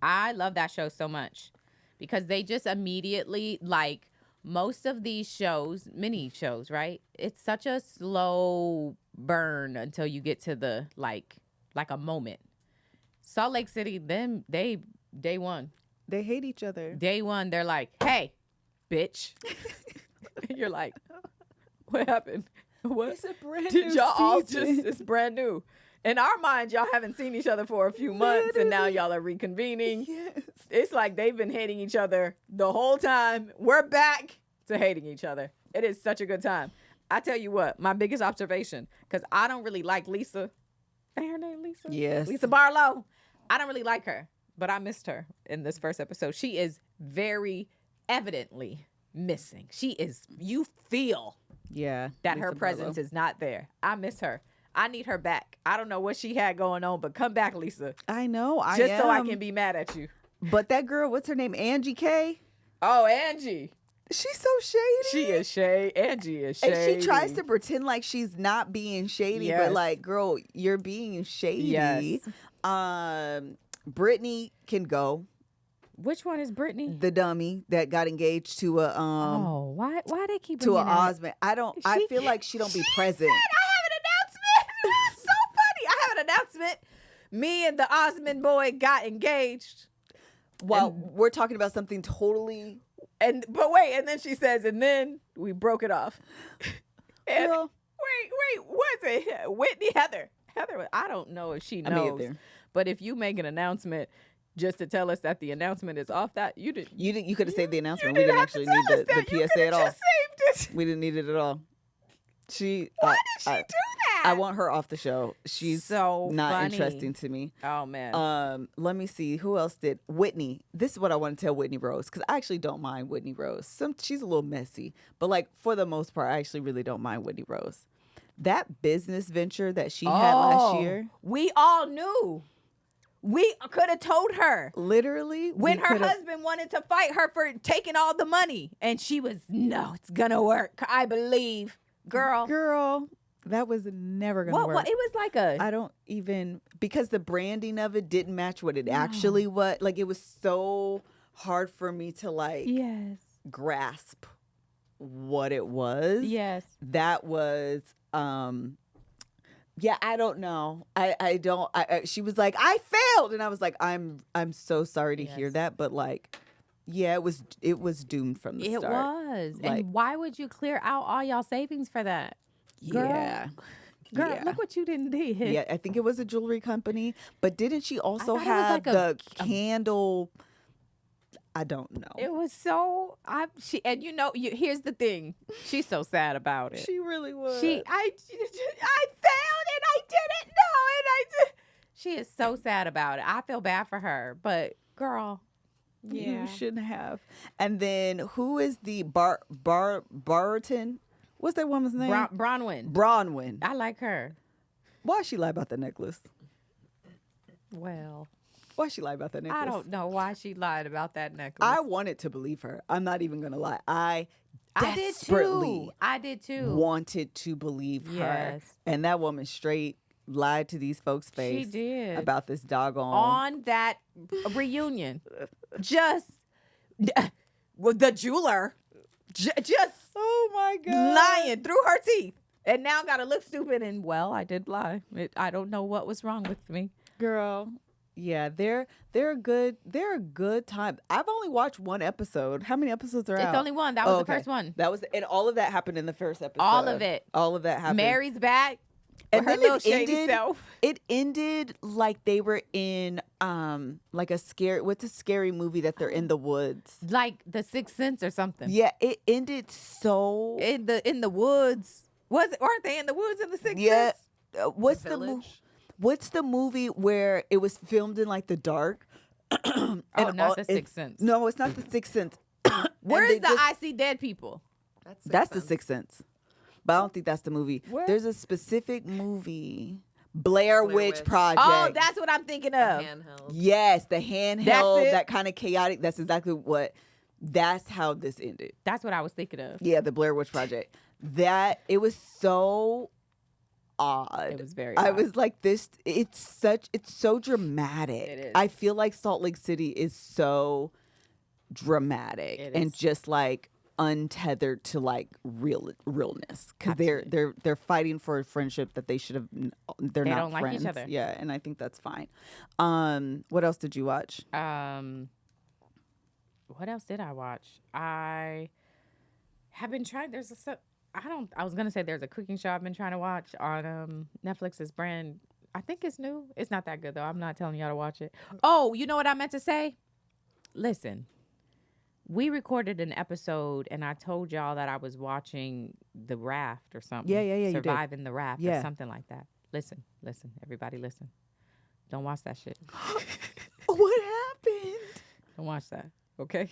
I love that show so much because they just immediately, like most of these shows, mini shows, right? It's such a slow burn until you get to the, like a moment. Salt Lake City, them, day one. They hate each other. Day one, they're like, hey, bitch. You're like, what happened? What? It's a brand Did new y'all all season. just, it's brand new. In our minds, y'all haven't seen each other for a few months, and now y'all are reconvening. Yes. It's like they've been hating each other the whole time. We're back to hating each other. It is such a good time. I tell you what, my biggest observation, because I don't really like Lisa. Ain't her name Lisa? Yes. Lisa Barlow. I don't really like her, but I missed her in this first episode. She is very evidently missing. She is, you feel Yeah. that Lisa her presence is not there. I miss her. I need her back. I don't know what she had going on, but come back, Lisa. I know. Just so I can be mad at you. But that girl, what's her name? Angie K. Oh, Angie. She's so shady. She is shady. Angie is shady. And she tries to pretend like she's not being shady, Yes. but like, girl, you're being shady. Yes. Brittany can go. Which one is Brittany? The dummy that got engaged to a why they keep to bringing a that? Osmond. I feel like she don't be present. I have an announcement. It was so funny. I have an announcement. Me and the Osmond boy got engaged. Well, we're talking about something totally. But wait, and then she says, and then we broke it off. And Girl. wait, what's it? Whitney Heather, I don't know if she knows. either. But if you make an announcement just to tell us that the announcement is off, that you didn't. You could have saved the announcement. You We didn't have to actually need tell us the that. You PSA at could've all. just saved it. We didn't need it at all. Why did she do that? I want her off the show. She's so not funny. interesting to me. Oh man. Let me see who else did. Whitney. This is what I want to tell Whitney Rose, because I actually don't mind Whitney Rose. She's a little messy, but like for the most part, I actually really don't mind Whitney Rose. That business venture that she had last year, we all knew. We could have told her literally, when we her could've- husband wanted to fight her for taking all the money, and she was, no, it's gonna work. I believe, girl. that was never gonna work. What? It was like a. I don't even, because the branding of it didn't match what it actually was. Like, it was so hard for me to like Yes. grasp what it was. Yes. That was yeah, I don't know. I don't. She was like, I failed, and I was like, I'm so sorry to hear Yes. that, but like, yeah, it was doomed from the It start. was. Like- And why would you clear out all y'all savings for that? Girl. Yeah. Girl, Yeah. look what you didn't do. Yeah, I think it was a jewelry company, but didn't she also thought it was have like the a- candle? I don't know. It was so. And here's the thing. She's so sad about it. She really was. I failed and I didn't know and I did. She is so sad about it. I feel bad for her, but girl, You shouldn't have. And then who is the Barton? What's that woman's name? Bronwyn. Bronwyn. I like her. Why she lie about the necklace? Well, Why she lied about that necklace? I don't know why she lied about that necklace. I wanted to believe her. I'm not even gonna lie. I did desperately too. I did too. wanted to believe her. Yes. And that woman straight lied to these folks' face She did. about this doggone On that reunion. Just the jeweler just oh my god, lying through her teeth. And now gotta look stupid and I did lie. I don't know what was wrong with me. girl. Yeah, they're a good time. I've only watched one episode. How many episodes are out? It's only one. That was the okay. first one. That was, and all of that happened in the first episode. All of it. All of that happened. Mary's back. and Her then little it shady ended. self. It ended like they were in like a scary. What's a scary movie that they're in the woods? Like The Sixth Sense or something. Yeah, it ended so. In the woods. Weren't they in the woods in The Sixth Yeah. Sense? What's the movie? What's the movie where it was filmed in like the dark? Oh, not The Sixth Sense. No, it's not the Sixth Sense. Where's And the they just- I See Dead People? That's the Sixth Sense. But I don't think that's the movie. Where? There's a specific movie, Blair Witch Witch. Project. Oh, that's what I'm thinking of. Handheld. yes, the handheld, it. that kind of chaotic. That's exactly what. That's how this ended. That's what I was thinking of. Yeah, the Blair Witch Project. That it was so odd. It was very I odd. was like, this. It's so dramatic. It is. I feel like Salt Lake City is so dramatic It and is. just like untethered to like realness because they're fighting for a friendship that they should have. They're They not don't like each friends. other. Yeah, and I think that's fine. What else did you watch? What else did I watch? I have been trying. I was gonna say there's a cooking show I've been trying to watch on Netflix's brand. I think it's new. It's not that good though. I'm not telling y'all to watch it. Oh, you know what I meant to say? Listen, we recorded an episode and I told y'all that I was watching The Raft or something. Yeah, you did. Surviving the Raft Yeah. or something like that. Listen, everybody listen. Don't watch that shit. What happened? Don't watch that. Okay.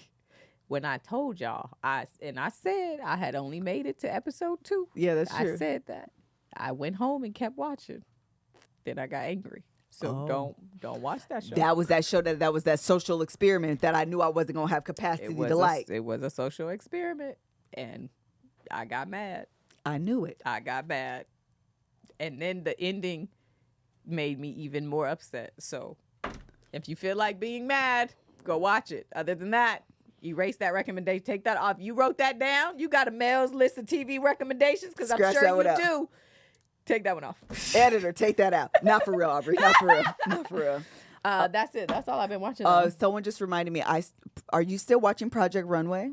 When I told y'all, I said I had only made it to episode 2. Yeah, that's true. I said that. I went home and kept watching. Then I got angry. So don't watch that show. That was that show that was that social experiment that I knew I wasn't gonna have capacity to like. It was a social experiment, and I got mad. I knew it. I got mad, and then the ending made me even more upset. So, if you feel like being mad, go watch it. Other than that, erase that recommendation. Take that off. You wrote that down. You got a Mel's list of TV recommendations because I'm Scratch sure that one you out. do. Take that one off. Editor, take that out. Not for real, Aubrey. Not for real. Not for real. That's it. That's all I've been watching. though. Someone just reminded me. Are you still watching Project Runway?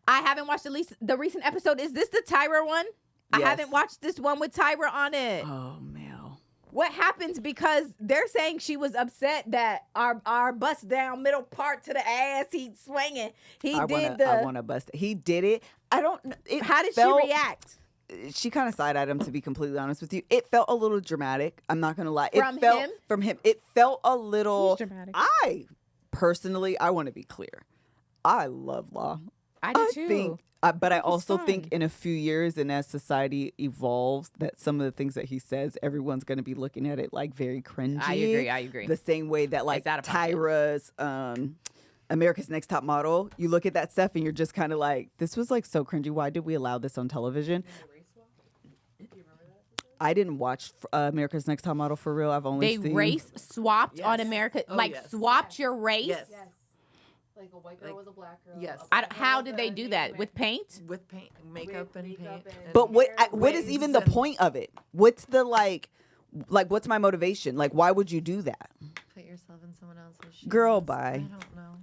I haven't watched the recent episode. Is this the Tyra one? I Yes. haven't watched this one with Tyra on it. Oh, Mel. What happens? Because they're saying she was upset that our bust down middle part to the ass he swinging. I want to bust it. He did it. I don't. How did she react? She kind of side-eyed him, to be completely honest with you. It felt a little dramatic. I'm not gonna lie. From him? From him. It felt a little. He's dramatic. I personally, I want to be clear. I love Law. I do too. think, but I also fun. think in a few years, and as society evolves, that some of the things that he says, everyone's going to be looking at it like very cringy. I agree. The same way that like out of pocket. Tyra's America's Next Top Model, you look at that stuff and you're just kind of like, this was like so cringy. Why did we allow this on television? I didn't watch America's Next Top Model for real. I've only They seen race swapped on Yes. America, Oh, like yes. swapped your race. Yes. Like a white girl was a black girl. Yes. How did they do that? With paint? With paint, makeup, and paint. and But what is wigs even the and- point of it? What's the like what's my motivation? Like, why would you do that? Put yourself in someone else's shoes. Girl, I bye. don't know.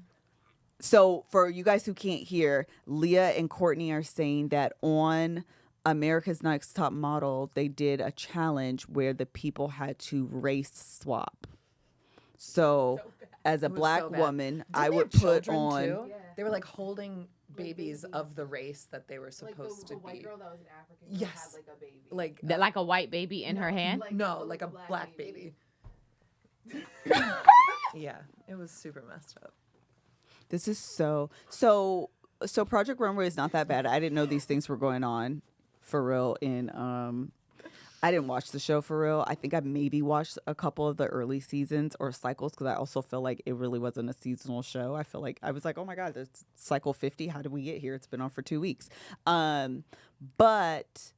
So for you guys who can't hear, Leah and Courtney are saying that on America's Next Top Model, they did a challenge where the people had to race swap. So as a It was black so bad. woman, Didn't I they would have put children, on. too? They were like holding babies of the race that they were supposed to white be. girl that was an African Yes. had like a baby. Like Like a white baby in her hand? no, like a black baby. Yeah, it was super messed up. This is so Project Runway is not that bad. I didn't know these things were going on for real. I I didn't watch the show for real. I think I maybe watched a couple of the early seasons or cycles because I also feel like it really wasn't a seasonal show. I feel like I was like, oh my God, there's cycle 50. How did we get here? It's been on for 2 weeks. But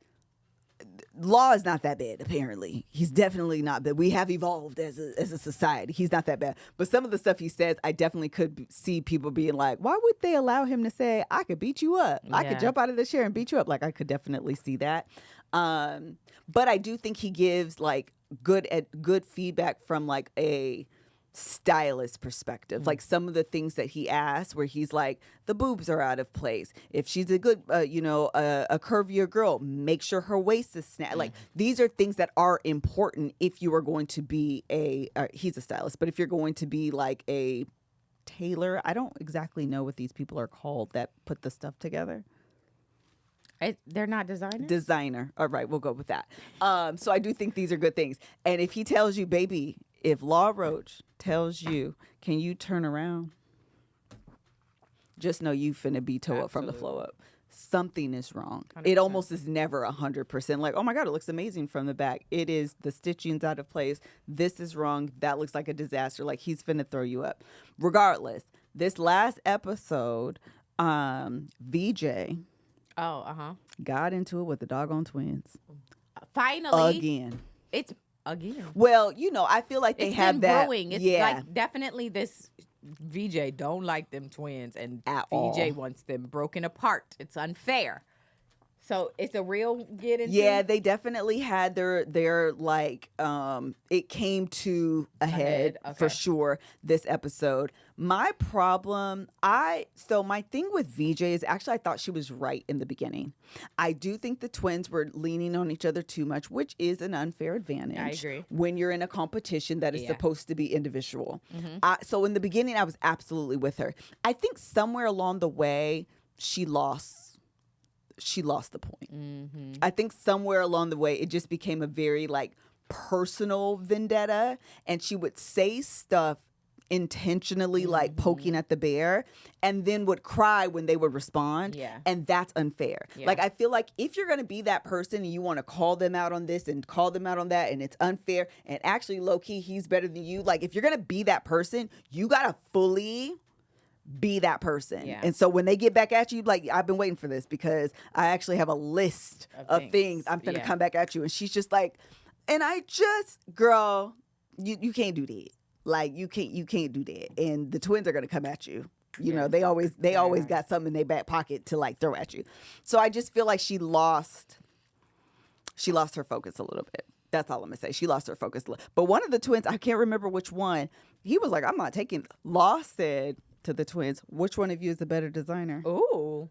Law is not that bad, apparently. He's definitely not bad. We have evolved as a society. He's not that bad. But some of the stuff he says, I definitely could see people being like, why would they allow him to say, I could beat you up? I could jump out of the chair and beat you up. Like, I could definitely see that. But I do think he gives, like, good feedback from, like, a stylist perspective. Like some of the things that he asks where he's like, the boobs are out of place. If she's a good, a curvier girl, make sure her waist is snatched. Like these are things that are important if you are going to be he's a stylist, but if you're going to be like a tailor, I don't exactly know what these people are called that put the stuff together. They're not designers? Designer. All right, we'll go with that. So I do think these are good things. And if he tells you, baby, if Law Roach tells you, can you turn around? Just know you finna be toe up from the flow up. Something is wrong. 100%. It almost is never 100%. Like, oh my God, it looks amazing from the back. It is the stitching's out of place. This is wrong. That looks like a disaster. Like he's finna throw you up. Regardless, this last episode, VJ got into it with the doggone twins. Finally. Again. It's again. Well, I feel like they have that. Growing. It's like definitely this VJ don't like them twins and VJ wants them broken apart. It's unfair. So it's a real get into. Yeah, they definitely had their like it came to a head for sure this episode. My problem, my thing with VJ is actually I thought she was right in the beginning. I do think the twins were leaning on each other too much, which is an unfair advantage. I agree. When you're in a competition that is supposed to be individual. Mm-hmm. So in the beginning, I was absolutely with her. I think somewhere along the way, she lost the point. Mm-hmm. I think somewhere along the way, it just became a very like personal vendetta, and she would say stuff intentionally like poking at the bear and then would cry when they would respond. Yeah. And that's unfair. Yeah. Like I feel like if you're going to be that person and you want to call them out on this and call them out on that and it's unfair and actually low key he's better than you, like if you're going to be that person, you got to fully be that person. Yeah. And so when they get back at you, like I've been waiting for this because I actually have a list of things I'm going to come back at you. And she's just like, and I just, girl, you can't do that. Like you can't do that. And the twins are going to come at you. You know, they always got something in their back pocket to like throw at you. So I just feel like she lost her focus a little bit. That's all I'm going to say. She lost her focus. But one of the twins, I can't remember which one, he was like, I'm not taking. Law said to the twins, which one of you is the better designer? Ooh.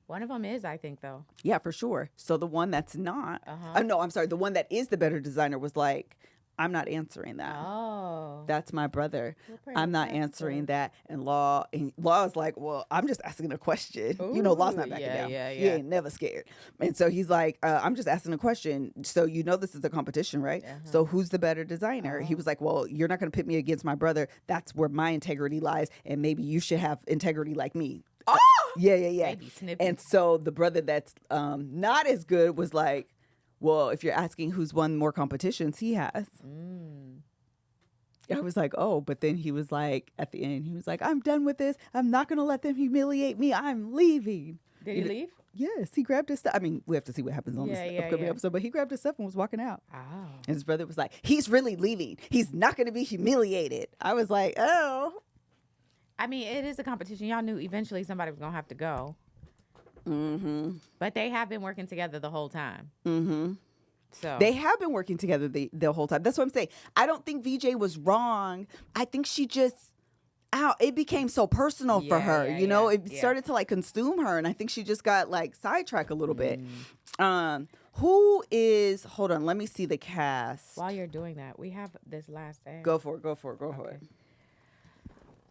One of them is, I think, though. Yeah, for sure. So the one that's not. No, I'm sorry. The one that is the better designer was like, I'm not answering that. Oh. That's my brother. I'm not answering that. And Law is like, well, I'm just asking a question. Ooh, Law's not backing down. Yeah. He ain't never scared. And so he's like, I'm just asking a question. So this is a competition, right? Uh-huh. So who's the better designer? He was like, well, you're not going to pit me against my brother. That's where my integrity lies. And maybe you should have integrity like me. Oh! Yeah. And so the brother that's not as good was like, well, if you're asking who's won more competitions, he has. I was like, oh, but then he was like, at the end, he was like, I'm done with this. I'm not going to let them humiliate me. I'm leaving. Did he leave? Yes, he grabbed his stuff. I mean, we have to see what happens on this upcoming episode, but he grabbed his stuff and was walking out. Oh. And his brother was like, he's really leaving. He's not going to be humiliated. I was like, oh. I mean, it is a competition. Y'all knew eventually somebody was going to have to go. Mm-hmm. But they have been working together the whole time. Mm-hmm. So they have been working together the whole time. That's what I'm saying. I don't think VJ was wrong. I think she just, it became so personal for her. It started to like consume her, and I think she just got like sidetracked a little bit. Hold on, let me see the cast. While you're doing that, we have this last thing. Go for it.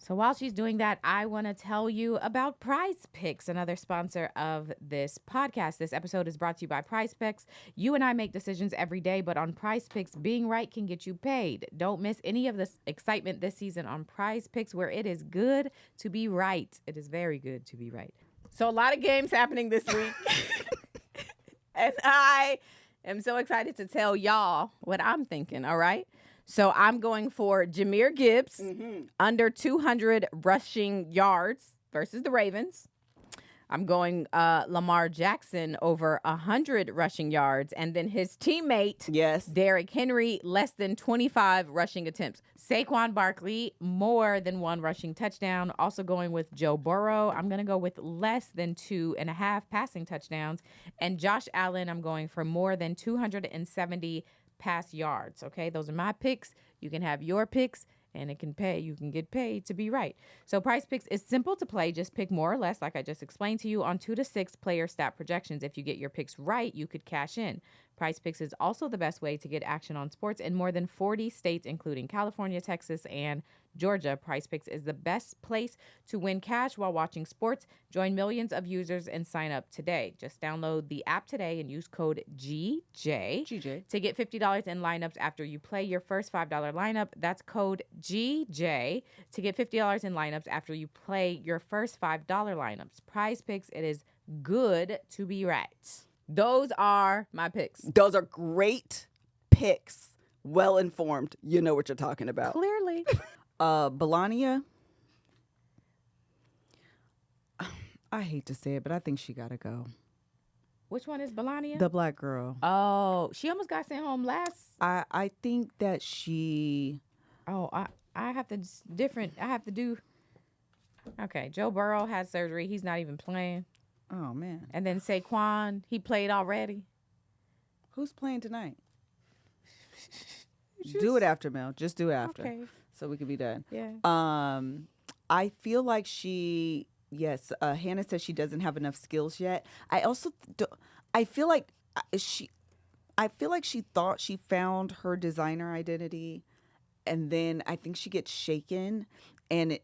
So while she's doing that, I want to tell you about Prize Picks, another sponsor of this podcast. This episode is brought to you by Prize Picks. You and I make decisions every day, but on Prize Picks, being right can get you paid. Don't miss any of this excitement this season on Prize Picks, where it is good to be right. It is very good to be right. So a lot of games happening this week. And I am so excited to tell y'all what I'm thinking, all right? So I'm going for Jahmyr Gibbs, under 200 rushing yards versus the Ravens. I'm going Lamar Jackson over 100 rushing yards. And then his teammate, Derrick Henry, less than 25 rushing attempts. Saquon Barkley, more than 1 rushing touchdown. Also going with Joe Burrow. I'm going to go with less than 2.5 passing touchdowns. And Josh Allen, I'm going for more than 270 pass yards. Okay, those are my picks. You can have your picks. And it can pay. You can get paid to be right. So Prize Picks is simple to play. Just pick more or less, like I just explained to you, on 2 to 6 player stat projections. If you get your picks right, you could cash in. Prize Picks is also the best way to get action on sports in more than 40 states, including California, Texas, and Georgia. Prize Picks is the best place to win cash while watching sports. Join millions of users and sign up today. Just download the app today and use code GJ to get $50 in lineups after you play your first $5 lineup. That's code GJ to get $50 in lineups after you play your first $5 lineups. Prize Picks, it is good to be right. Those are my picks. Those are great picks. Well informed. You know what you're talking about. Clearly. Melania, I hate to say it, but I think she gotta go. Which one is Melania? The black girl. Oh, she almost got sent home last. I think that she. Oh, I have to I have to do. Okay, Joe Burrow had surgery. He's not even playing. Oh man. And then Saquon, he played already. Who's playing tonight? Do it after, Mel. Just do it after. Okay. So we can be done. Yeah. I feel like Hannah says she doesn't have enough skills yet. I also, I feel like she thought she found her designer identity, and then I think she gets shaken, and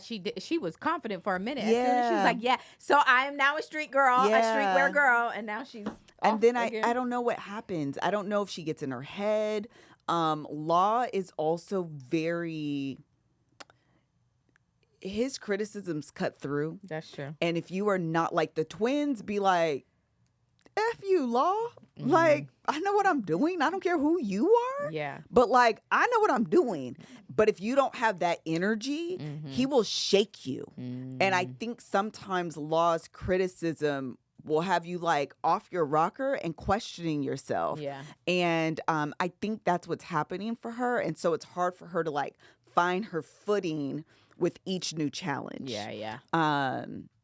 she did. She was confident for a minute. As soon as she was like, yeah. So I am now a street girl, a streetwear girl, and now she's. And then I don't know what happens. I don't know if she gets in her head. Law is also very. His criticisms cut through. That's true. And if you are not like the twins, be like, F you, Law. Mm-hmm. Like, I know what I'm doing. I don't care who you are. Yeah. But like, I know what I'm doing. But if you don't have that energy, he will shake you. And I think sometimes Law's criticism will have you like off your rocker and questioning yourself. Yeah. And I think that's what's happening for her. And so it's hard for her to like find her footing with each new challenge. Yeah.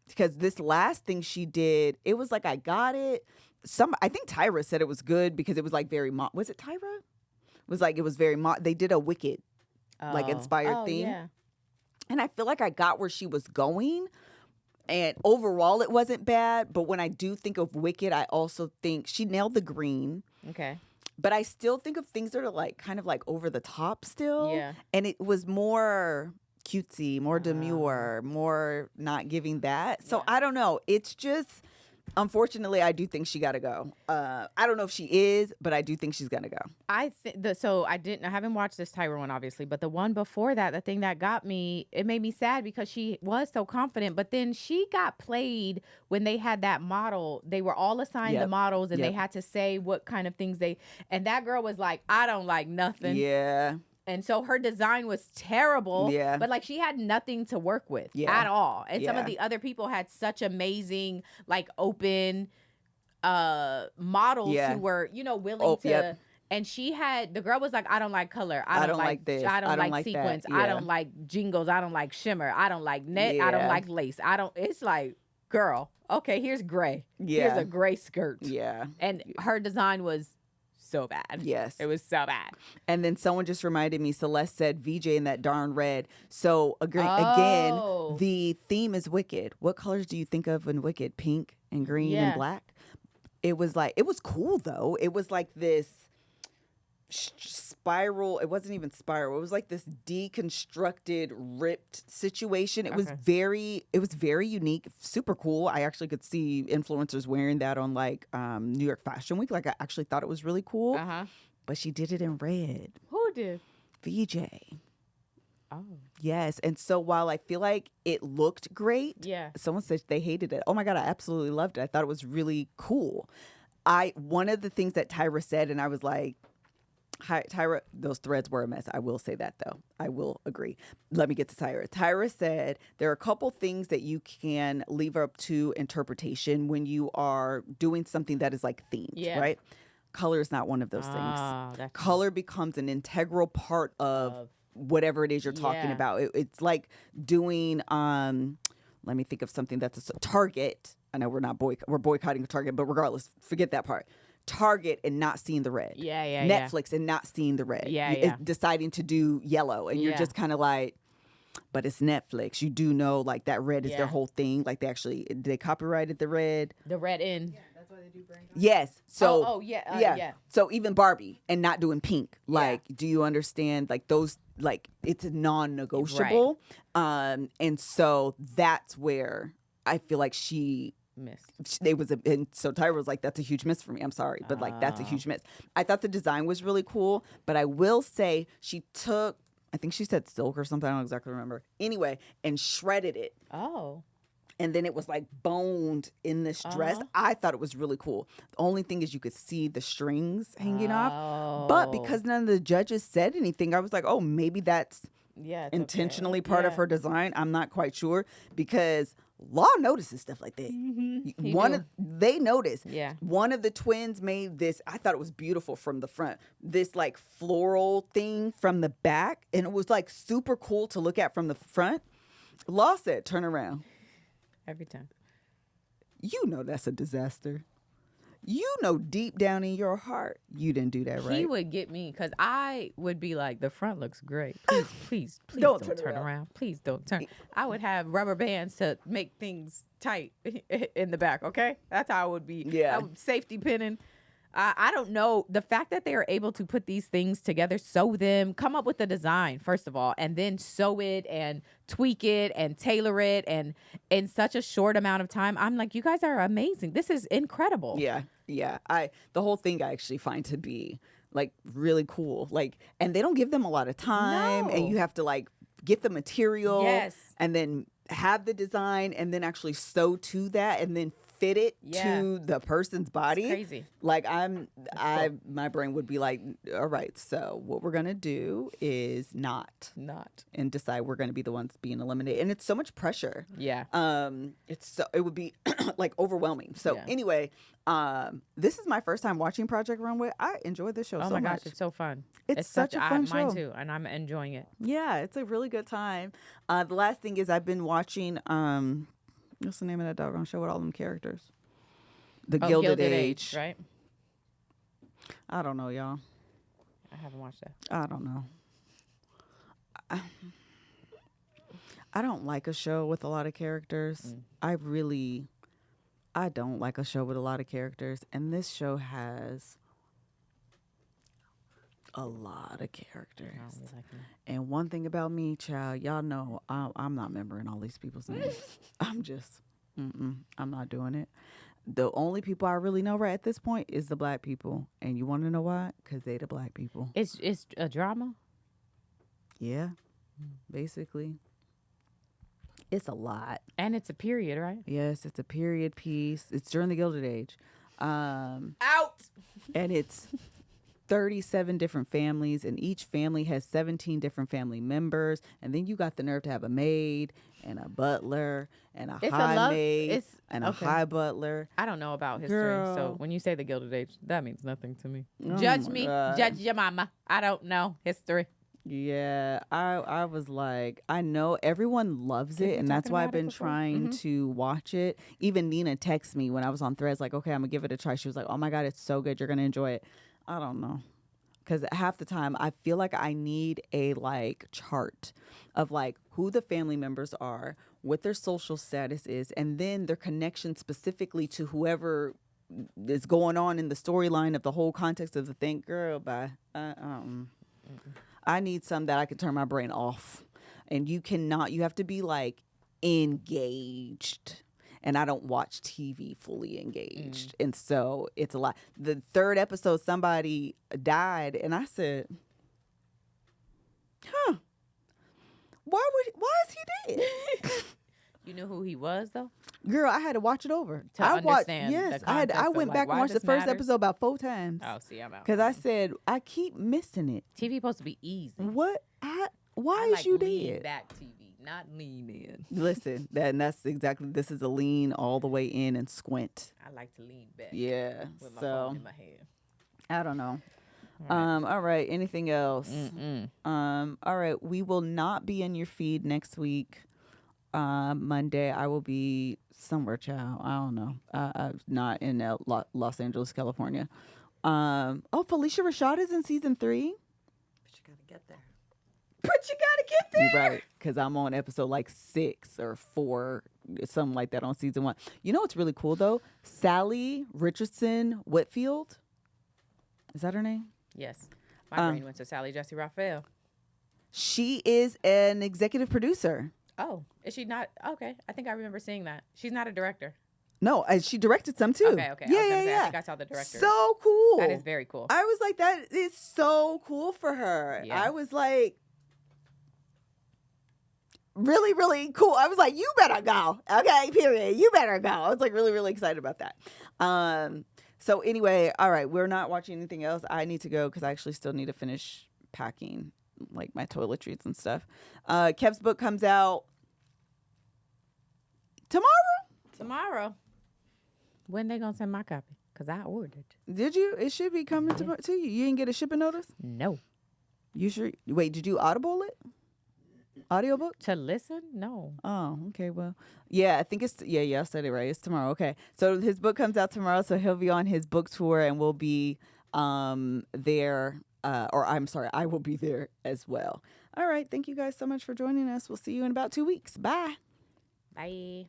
Because this last thing she did, it was like, I got it. I think Tyra said it was good because it was like very, was it Tyra? It was like, it was very, they did a Wicked, like inspired theme. Yeah. And I feel like I got where she was going. And overall, it wasn't bad. But when I do think of Wicked, I also think she nailed the green. Okay. But I still think of things that are like kind of like over the top still. Yeah. And it was more cutesy, more demure, more not giving that. So I don't know. It's just, unfortunately, I do think she got to go. I don't know if she is, but I do think she's going to go. I haven't watched this Tyra one, obviously, but the one before that, the thing that got me, it made me sad because she was so confident, but then she got played when they had that model. They were all assigned the models and they had to say what kind of things and that girl was like, I don't like nothing. Yeah. And so her design was terrible. Yeah. But like she had nothing to work with at all. And some of the other people had such amazing, like open models who were, willing to. Yep. And the girl was like, I don't like color. I don't like this. I don't like sequins. I don't like jingles. I don't like shimmer. I don't like net. I don't like lace. It's like, girl, okay, here's gray. Yeah. Here's a gray skirt. Yeah. And her design was so bad. Yes. It was so bad. And then someone just reminded me, Celeste said VJ in that darn red. So again, the theme is Wicked. What colors do you think of in Wicked? Pink and green and black? It was cool though. It was like this spiral. It wasn't even spiral. It was like this deconstructed, ripped situation. It was very unique, super cool. I actually could see influencers wearing that on like New York Fashion Week. Like I actually thought it was really cool. But she did it in red. Who did? VJ. Oh. Yes. And so while I feel like it looked great, yeah, someone said they hated it. Oh my God, I absolutely loved it. I thought it was really cool. one of the things that Tyra said, and I was like, hi, Tyra, those threads were a mess. I will say that, though. I will agree. Let me get to Tyra. Tyra said there are a couple things that you can leave up to interpretation when you are doing something that is like themed, right? Color is not one of those things. Color becomes an integral part of whatever it is you're talking about. It's like doing, let me think of something that's a Target. I know we're boycotting Target, but regardless, forget that part. Target and not seeing the red. Netflix and not seeing the red. Deciding to do yellow. And you're just kind of like, but it's Netflix. You do know like that red is their whole thing. Like they copyrighted the red. The red in. Yeah, that's why they do brand. Yes. So So even Barbie and not doing pink. Like, do you understand like those, like it's non-negotiable. Right. And so that's where I feel like she missed. And so Tyra was like, that's a huge miss for me. I'm sorry, but like that's a huge miss. I thought the design was really cool, but I will say she took, I think she said silk or something, I don't exactly remember. Anyway, and shredded it. Oh. And then it was like boned in this dress. I thought it was really cool. The only thing is you could see the strings hanging off. But because none of the judges said anything, I was like, oh, maybe that's intentionally part of her design. I'm not quite sure because Law notices stuff like that. Mm-hmm. They noticed. Yeah. One of the twins made this. I thought it was beautiful from the front. This like floral thing from the back, and it was like super cool to look at from the front. Law said, "Turn around." Every time. You know that's a disaster. You know deep down in your heart you didn't do that right. He would get me because I would be like, the front looks great. Please don't turn around. Please don't turn. I would have rubber bands to make things tight in the back, okay? That's how I would be. Yeah. Safety pinning. I don't know. The fact that they are able to put these things together, sew them, come up with the design, first of all, and then sew it and tweak it and tailor it. And in such a short amount of time, I'm like, you guys are amazing. This is incredible. Yeah. Yeah. The whole thing I actually find to be like really cool. Like, and they don't give them a lot of time and you have to like get the material and then have the design and then actually sew to that and then fit it to the person's body. It's crazy. Like my brain would be like, all right, so what we're gonna do is not and decide we're gonna be the ones being eliminated. And it's so much pressure. Yeah. It would be like overwhelming. So anyway, this is my first time watching Project Runway. I enjoyed this show so much. Oh my gosh, it's so fun. It's such a fun show. Mine too, and I'm enjoying it. Yeah, it's a really good time. The last thing is I've been watching what's the name of that doggone show with all them characters? The Gilded Age. Right? I don't know, y'all. I haven't watched that. I don't know. I don't like a show with a lot of characters. I don't like a show with a lot of characters. And this show has a lot of characters. And one thing about me, child, y'all know I'm not remembering all these people's names. I'm just, I'm not doing it. The only people I really know right at this point is the black people. And you want to know why? Because they the black people. It's a drama? Yeah, basically. It's a lot. And it's a period, right? Yes, it's a period piece. It's during the Gilded Age. Out! And it's 37 different families, and each family has 17 different family members. And then you got the nerve to have a maid and a butler and a high maid and a high butler. I don't know about history. Girl. So when you say the Gilded Age, that means nothing to me. Judge me. God. Judge your mama. I don't know history. Yeah, I was like, I know everyone loves it, and that's why I've been trying to watch it. Even Nina texted me when I was on Threads, like, okay, I'm going to give it a try. She was like, oh my God, it's so good. You're going to enjoy it. I don't know. Because half the time I feel like I need a like chart of like who the family members are, what their social status is, and then their connection specifically to whoever is going on in the storyline of the whole context of the thing. Girl, bye. I need some that I can turn my brain off. And you have to be like engaged. And I don't watch TV fully engaged. And so it's a lot. The third episode, somebody died. And I said, why is he dead? You knew who he was though? Girl, I had to watch it over. To I watched, understand the yes, context I of, went like, back and why watched the this first matters? episode about 4 times. Oh, see, I'm out. Because I said, I keep missing it. TV supposed to be easy. What? Why I is like you lean dead? back TV, not lean in. Listen, that's exactly, this is a lean all the way in and squint. I like to lean back. Yeah. With my So, phone in my hand. I don't know. All All right. Anything else? Mm-mm. All right. We will not be in your feed next week. Monday, I will be somewhere, child. I don't know. Not in Los Angeles, California. Felicia Rashad is in season 3. But you gotta get there. But you gotta get there. You're right, because I'm on episode like 6 or 4, something like that on season 1. You know what's really cool though? Sally Richardson Whitfield. Is that her name? Yes. My brain went to Sally Jesse Raphael. She is an executive producer. Oh, is she not? Okay, I think I remember seeing that. She's not a director. No, she directed some too. Okay. Yeah, I was gonna yeah, say, yeah. I think I saw the director. So cool. That is very cool. I was like, that is so cool for her. Yeah. I was like, really, really cool. I was like, you better go. Okay, period. You better go. I was like really, really excited about that. So anyway, all right, we're not watching anything else. I need to go because I actually still need to finish packing like my toiletries and stuff. Kev's book comes out Tomorrow. When they gonna send my copy? Because I ordered. Did you? It should be coming to you. You didn't get a shipping notice? No. You sure? Wait, did you Audible it? Audiobook? To listen? No. Oh, okay. Well, yeah, I think I said it right. It's tomorrow. Okay. So his book comes out tomorrow. So he'll be on his book tour and we'll be there. Or I'm sorry, I will be there as well. All right. Thank you guys so much for joining us. We'll see you in about 2 weeks. Bye. Bye.